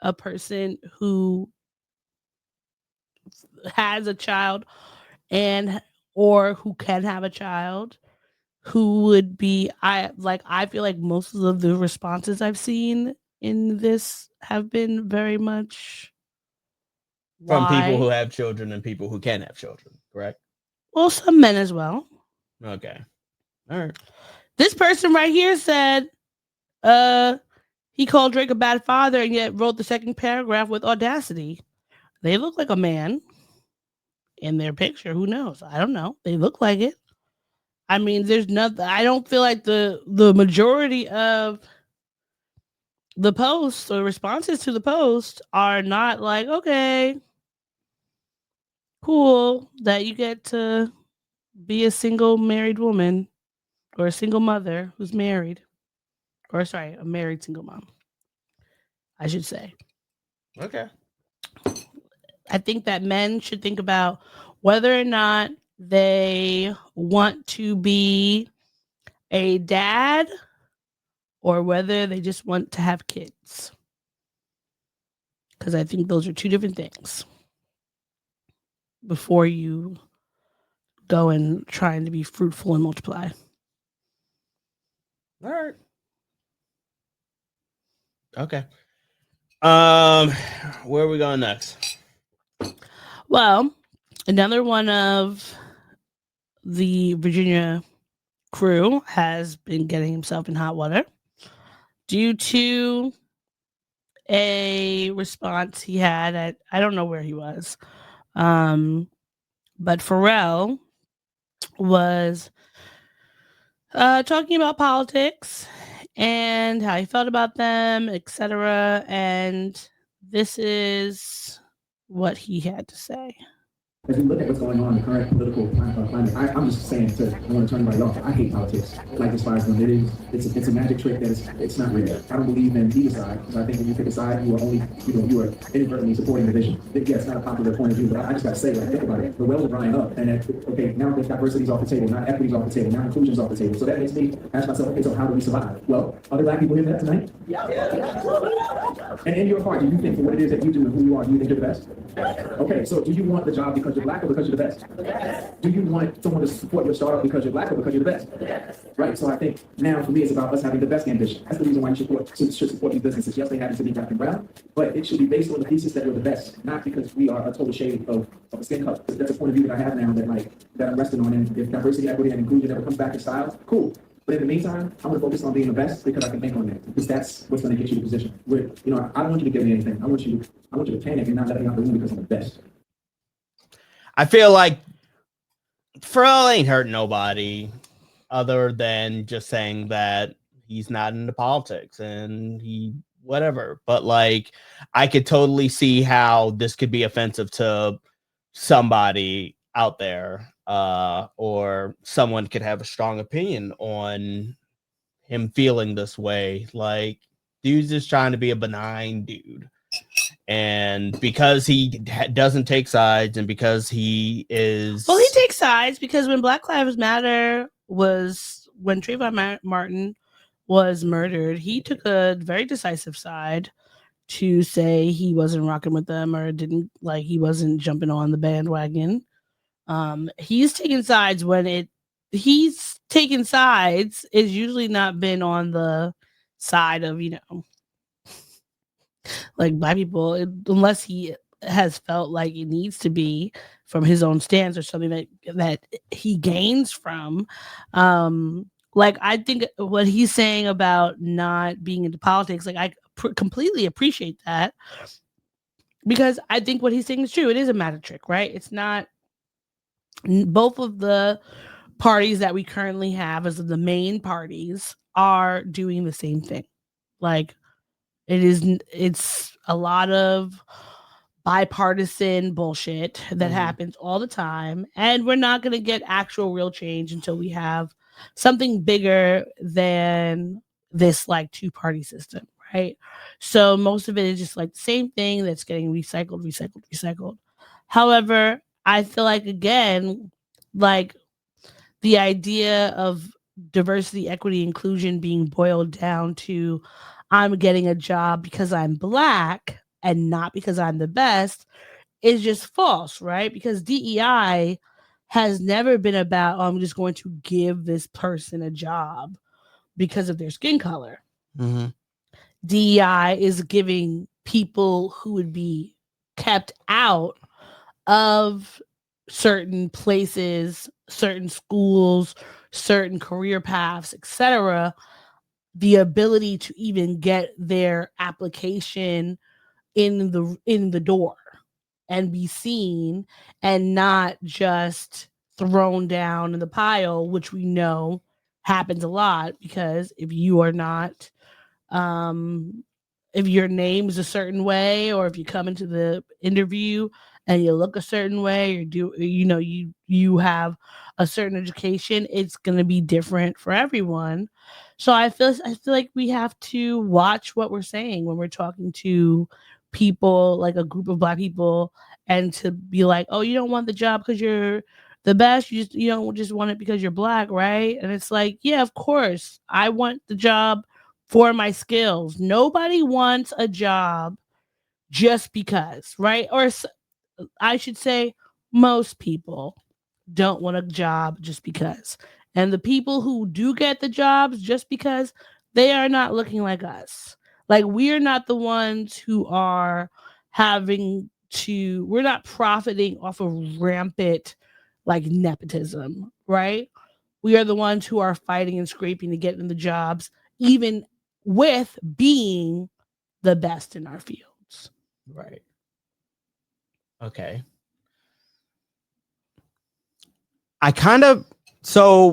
a person who has a child or who can have a child, who would be I feel like most of the responses I've seen in this have been very much from people who have children and people who can have children, correct? Well, some men as well. Okay. All right. This person right here said he called Drake a bad father and yet wrote the second paragraph with audacity. They look like a man in their picture. Who knows? I don't know. They look like it. I mean, there's nothing. I don't feel like the majority of the posts or responses to the post are not like, okay, cool that you get to be a single married woman or a single mother who's married, or sorry, a married single mom, I should say. Okay. I think that men should think about whether or not they want to be a dad or whether they just want to have kids. Because I think those are two different things before you go and trying to be fruitful and multiply. All right. Okay. Where are we going next? Well, another one of the Virginia crew has been getting himself in hot water due to a response he had at, I don't know where he was, but Pharrell was talking about politics and how he felt about them, etc. And this is what he had to say. As we look at what's going on in the current political climate, I'm just saying, I want to turn anybody off. I hate politics. Like as far as when it's a magic trick that it's not real. I don't believe in either side, because I think when you pick a side, you are only, you are inadvertently supporting the vision. Yeah, it's not a popular point of view, but I just got to say, like, think about it. The wells are drying up, and okay, now that diversity's off the table, now equity's off the table, now inclusion's off the table. So that makes me ask myself, okay, so how do we survive? Well, are there black people in that tonight? Yeah. And in your heart, do you think for what it is that you do and who you are, do you think you're the best? Okay, so do you want the job because you're black or because you're the best? Do you want someone to support your startup because you're black or because you're the best? Right, so I think now for me it's about us having the best ambition. That's the reason why you should support these businesses. Yes, they happen to be black and brown, but it should be based on the thesis that we're the best, not because we are a total shade of a skin color. That's a point of view that I have now that I'm resting on, and if diversity, equity, and inclusion ever comes back in style, cool. But in the meantime, I'm going to focus on being the best because I can bank on that. Because that's what's going to get you the position. Where, I don't want you to give me anything. I want you to panic and not let me out the room because I'm the best. I feel like Pharrell ain't hurt nobody other than just saying that he's not into politics and he whatever. But like, I could totally see how this could be offensive to somebody out there. Or someone could have a strong opinion on him feeling this way. Like, dude's just trying to be a benign dude. And because he doesn't take sides and because he is... Well, he takes sides because when Black Lives Matter when Trayvon Martin was murdered, he took a very decisive side to say he wasn't rocking with them or he wasn't jumping on the bandwagon. He's taken sides when he's taken sides. It's usually not been on the side of, like black people, unless he has felt like it needs to be from his own stance or something that he gains from. Like, I think what he's saying about not being into politics, like, I completely appreciate that because I think what he's saying is true. It is a magic trick, right? It's not. Both of the parties that we currently have as the main parties are doing the same thing. Like, it's a lot of bipartisan bullshit that happens all the time. And we're not going to get actual real change until we have something bigger than this like two-party system, right? So most of it is just like the same thing that's getting recycled. However, I feel like, again, like the idea of diversity, equity, inclusion being boiled down to I'm getting a job because I'm black and not because I'm the best is just false, right? Because DEI has never been about, I'm just going to give this person a job because of their skin color. Mm-hmm. DEI is giving people who would be kept out of certain places, certain schools, certain career paths, etc., the ability to even get their application in the door and be seen and not just thrown down in the pile, which we know happens a lot because if you are not if your name's a certain way, or if you come into the interview and you look a certain way, or you have a certain education, it's going to be different for everyone. So I feel like we have to watch what we're saying when we're talking to people, like a group of Black people, and to be like, oh, you don't want the job because you're the best, you don't just want it because you're Black, right? And it's like, yeah, of course I want the job for my skills. Nobody wants a job just because, right? Or I should say most people don't want a job just because. And the people who do get the jobs just because, they are not looking like us. Like, we're not the ones who are we're not profiting off of rampant like nepotism, right? We are the ones who are fighting and scraping to get in the jobs, even with being the best in our fields. Right. Okay.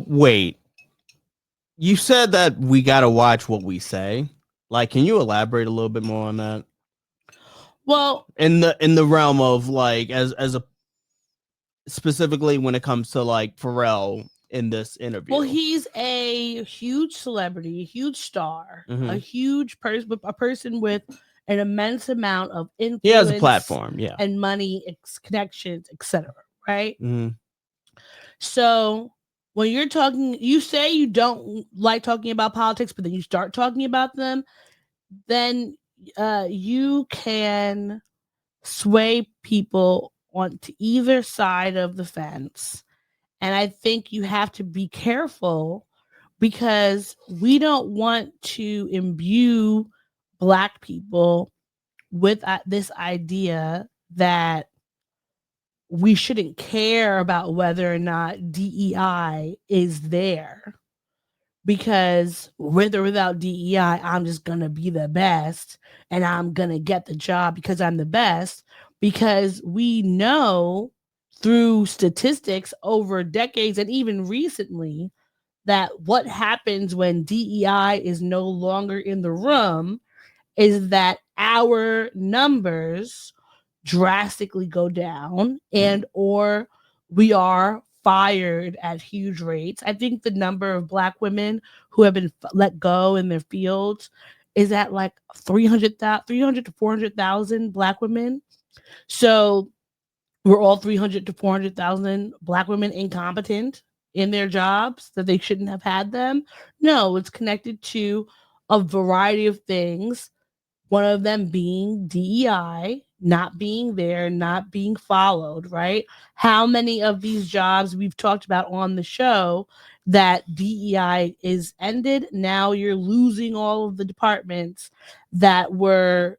Wait. You said that we got to watch what we say. Like, can you elaborate a little bit more on that? Well, in the realm of like as a specifically when it comes to like Pharrell in this interview. Well, he's a huge celebrity, a huge star, a huge person, a person with an immense amount of influence. He has a platform, yeah, and money, connections, etc. Right? Mm-hmm. So when you're talking, you say you don't like talking about politics, but then you start talking about them, then you can sway people onto either side of the fence. And I think you have to be careful, because we don't want to imbue Black people with this idea that we shouldn't care about whether or not DEI is there. Because with or without DEI, I'm just going to be the best and I'm going to get the job because I'm the best. Because we know through statistics over decades and even recently that what happens when DEI is no longer in the room is that our numbers drastically go down, and or we are fired at huge rates. I think the number of Black women who have been let go in their fields is at like 300 to 400,000 Black women. So we're all 300 to 400,000 Black women incompetent in their jobs, that they shouldn't have had them. No, it's connected to a variety of things. One of them being DEI, not being there, not being followed, right? How many of these jobs we've talked about on the show that DEI is ended? Now you're losing all of the departments that were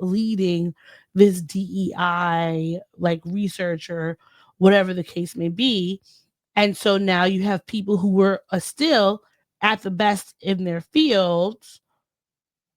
leading this DEI like research or whatever the case may be. And so now you have people who were still at the best in their fields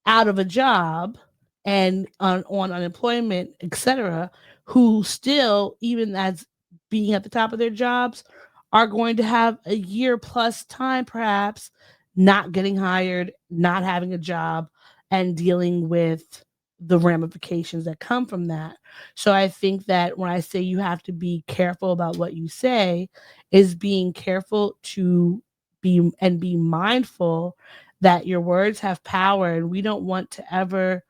out of a job and on unemployment, etc., who still, even as being at the top of their jobs, are going to have a year plus time, perhaps, not getting hired, not having a job, and dealing with the ramifications that come from that. So I think that when I say you have to be careful about what you say, is being careful to be mindful that your words have power, and we don't want to ever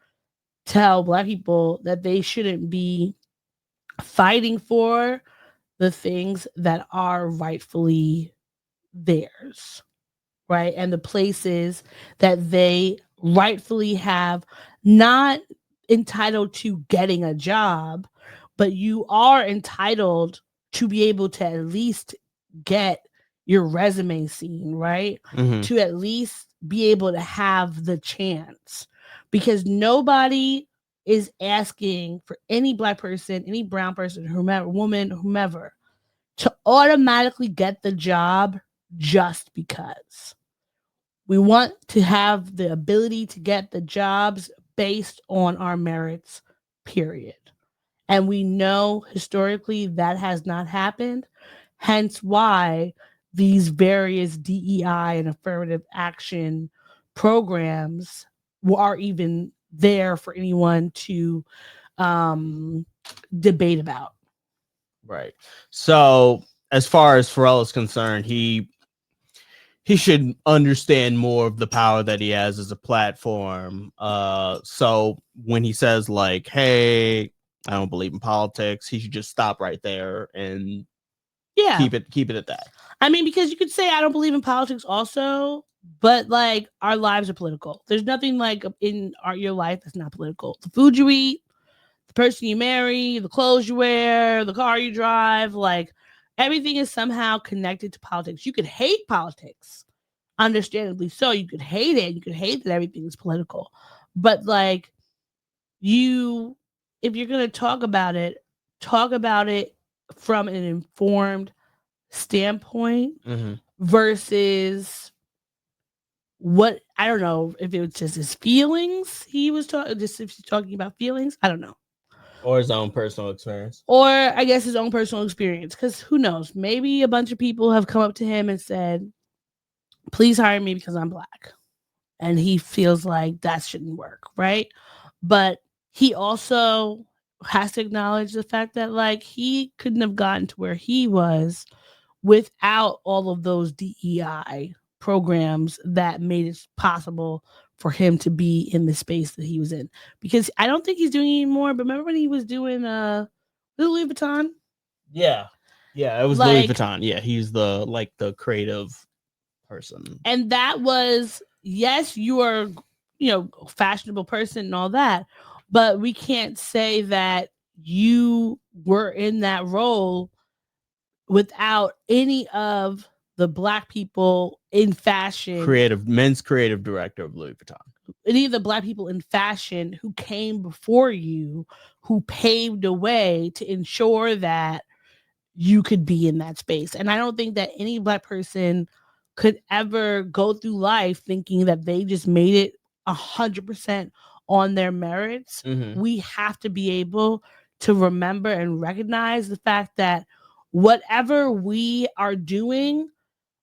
tell Black people that they shouldn't be fighting for the things that are rightfully theirs, right? And the places that they rightfully have, not entitled to getting a job, but you are entitled to be able to at least get your resume seen, right? To at least be able to have the chance, because nobody is asking for any Black person, any brown person, whomever, woman, whomever, to automatically get the job just because. We want to have the ability to get the jobs based on our merits, period. And we know historically that has not happened, hence why these various DEI and affirmative action programs are even there for anyone to debate about. Right. So as far as Pharrell is concerned, he should understand more of the power that he has as a platform. So when he says like, "Hey, I don't believe in politics," he should just stop right there and keep it at that. I mean, because you could say I don't believe in politics also, but like our lives are political. There's nothing like in your life that's not political. The food you eat, the person you marry, the clothes you wear, the car you drive, like everything is somehow connected to politics. You could hate politics, understandably so. You could hate it. You could hate that everything is political. But like if you're going to talk about it from an informed standpoint versus what, I don't know if it was just his feelings he was talking about feelings, I don't know, or his own personal experience, or I guess his own personal experience, because who knows, maybe a bunch of people have come up to him and said, please hire me because I'm Black, and he feels like that shouldn't work, right? But he also has to acknowledge the fact that like he couldn't have gotten to where he was without all of those DEI programs that made it possible for him to be in the space that he was in. Because I don't think he's doing it anymore, but remember when he was doing Louis Vuitton? Yeah, it was Louis Vuitton. Yeah, he's the creative person. And that was, yes, you are, a fashionable person and all that, but we can't say that you were in that role without any of the Black people in fashion, men's creative director of Louis Vuitton, any of the Black people in fashion who came before you, who paved a way to ensure that you could be in that space. And I don't think that any Black person could ever go through life thinking that they just made it 100% on their merits. We have to be able to remember and recognize the fact that whatever we are doing,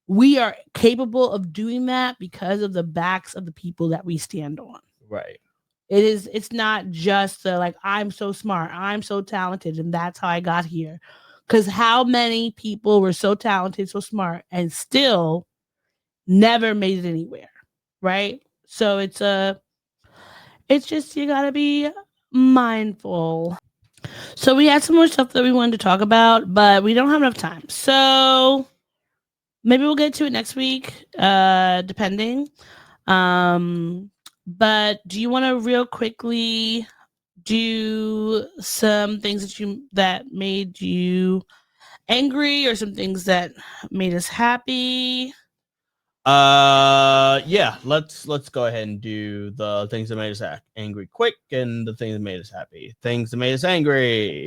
we are capable of doing that because of the backs of the people that we stand on. Right. It's not just like, I'm so smart, I'm so talented, and that's how I got here. Because how many people were so talented, so smart, and still never made it anywhere, right? So it's just, you gotta be mindful. So we had some more stuff that we wanted to talk about, but we don't have enough time. So maybe we'll get to it next week, depending. But do you want to real quickly do some things that made you angry, or some things that made us happy? Yeah, let's go ahead and do the things that made us angry quick, and the things that made us happy. Things that made us angry.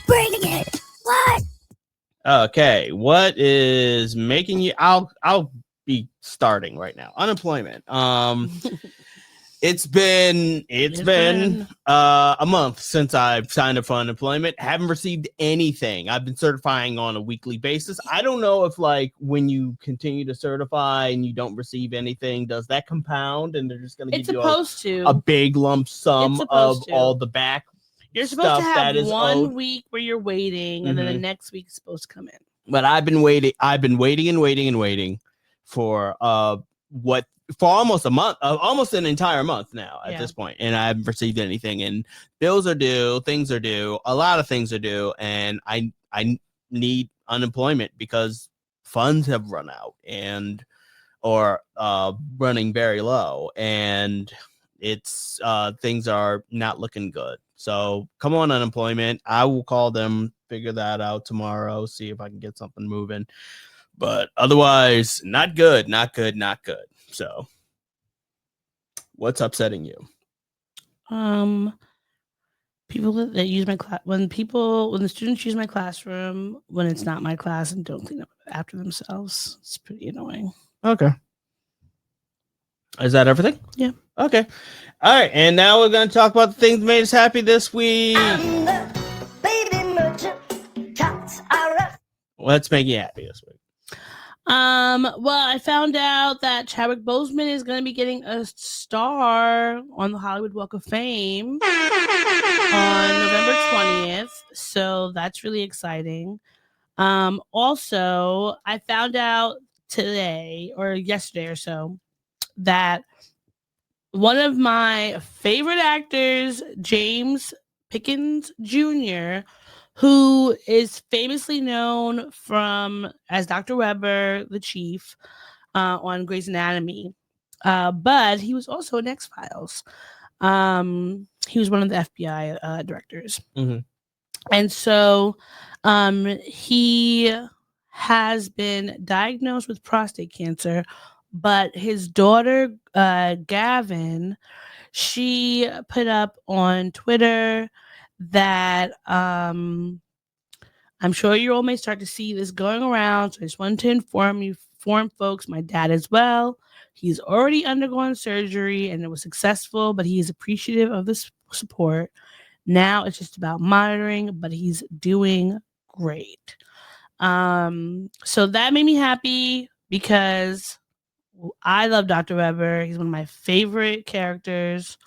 Bring it. What? Okay, what is making you? I'll be starting right now. Unemployment. It's been a month since I've signed up for unemployment. Haven't received anything. I've been certifying on a weekly basis. I don't know if like when you continue to certify and you don't receive anything, does that compound and they're just going to give you a big lump sum of all the back? You're supposed to have 1 week where you're waiting, and then the next week is supposed to come in. But I've been waiting for for almost a month, almost an entire month now at this point, and I haven't received anything. And bills are due, things are due, a lot of things are due, and I need unemployment because funds have run out or running very low, and it's things are not looking good. So come on, unemployment. I will call them, figure that out tomorrow, see if I can get something moving. But otherwise, not good. So, what's upsetting you? People that use my class, when the students use my classroom when it's not my class and don't clean up after themselves, it's pretty annoying. Okay. Is that everything? Yeah. Okay. All right, and now we're going to talk about the things that made us happy this week. What's making you happy this week? Well, I found out that Chadwick Boseman is going to be getting a star on the Hollywood Walk of Fame on November 20th. So that's really exciting. Also, I found out today or yesterday or so that one of my favorite actors, James Pickens Jr., who is famously known as Dr. Weber, the chief, on Grey's Anatomy. But he was also in X-Files. He was one of the FBI directors. Mm-hmm. And so he has been diagnosed with prostate cancer, but his daughter, Gavin, she put up on Twitter that I'm sure you all may start to see this going around. So I just wanted to inform folks, my dad as well. He's already undergone surgery and it was successful, but he is appreciative of the support. Now it's just about monitoring, but he's doing great. So that made me happy because I love Dr. Weber. He's one of my favorite characters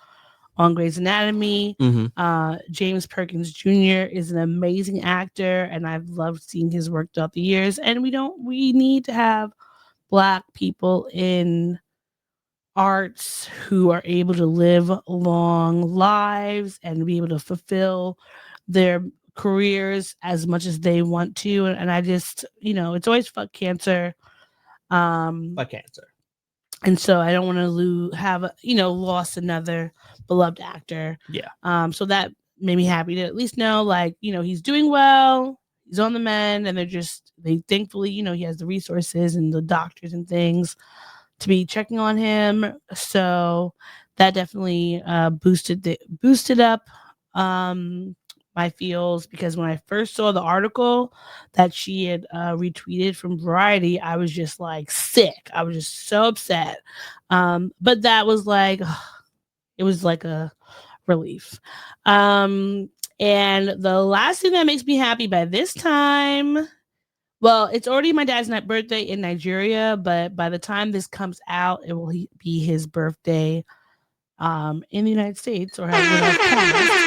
on Grey's Anatomy. Mm-hmm. James Perkins Jr. is an amazing actor, and I've loved seeing his work throughout the years. And we need to have Black people in arts who are able to live long lives and be able to fulfill their careers as much as they want to. And I just, it's always fuck cancer. Fuck cancer. And so I don't want to lost another beloved actor. Yeah. So that made me happy to at least know, he's doing well, he's on the mend, and they thankfully, he has the resources and the doctors and things to be checking on him. So that definitely boosted up my feels, because when I first saw the article that she had retweeted from Variety, I was just sick. I was just so upset. But that was it was like a relief. And the last thing that makes me happy by this time, well, it's already my dad's birthday in Nigeria, but by the time this comes out, it will be his birthday in the United States, or however that's called.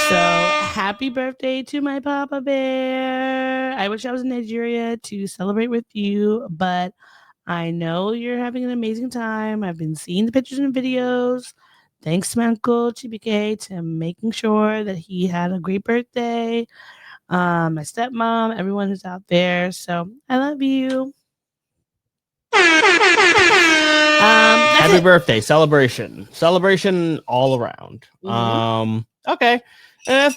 So happy birthday to my Papa Bear. I wish I was in Nigeria to celebrate with you, but I know you're having an amazing time. I've been seeing the pictures and videos. Thanks to my Uncle Chibike to making sure that he had a great birthday. My stepmom, everyone who's out there. So I love you. Happy birthday celebration all around. Mm-hmm. Okay. If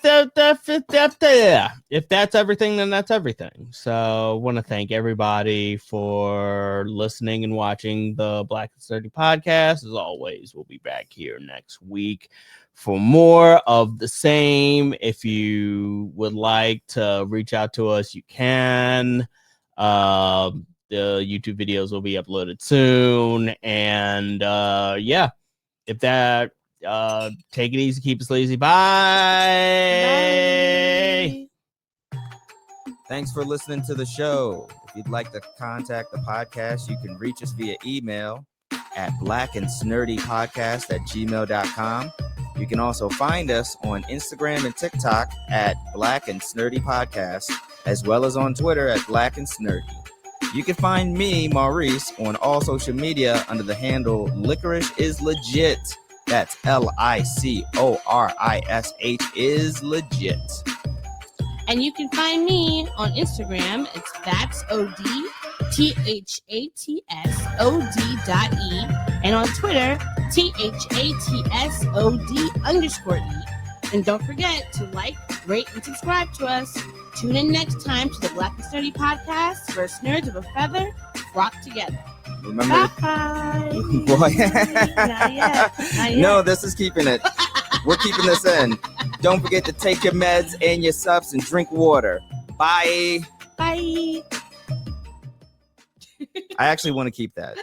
that's everything, then that's everything. So I want to thank everybody for listening and watching the Black and Sturdy podcast. As always, we'll be back here next week for more of the same. If you would like to reach out to us, you can. The YouTube videos will be uploaded soon. And if that, take it easy, keep it sleazy. Bye. Thanks for listening to the show. If you'd like to contact the podcast, you can reach us via email at blackandsnerdypodcast@gmail.com. You can also find us on Instagram and TikTok at Black and Snurdy Podcast, as well as on Twitter at Black and Snurdy. You can find me, Maurice, on all social media under the handle Licorish is Legit. That's LICORISH is legit. And you can find me on Instagram. It's ThatsOD, and on Twitter, THATSOD_E. And don't forget to like, rate, and subscribe to us. Tune in next time to the Black and Sturdy podcast, where nerds of a feather flock together. Remember, bye. Boy. Not yet. No, this is keeping it. We're keeping this in. Don't forget to take your meds and your subs and drink water. Bye. Bye. I actually want to keep that.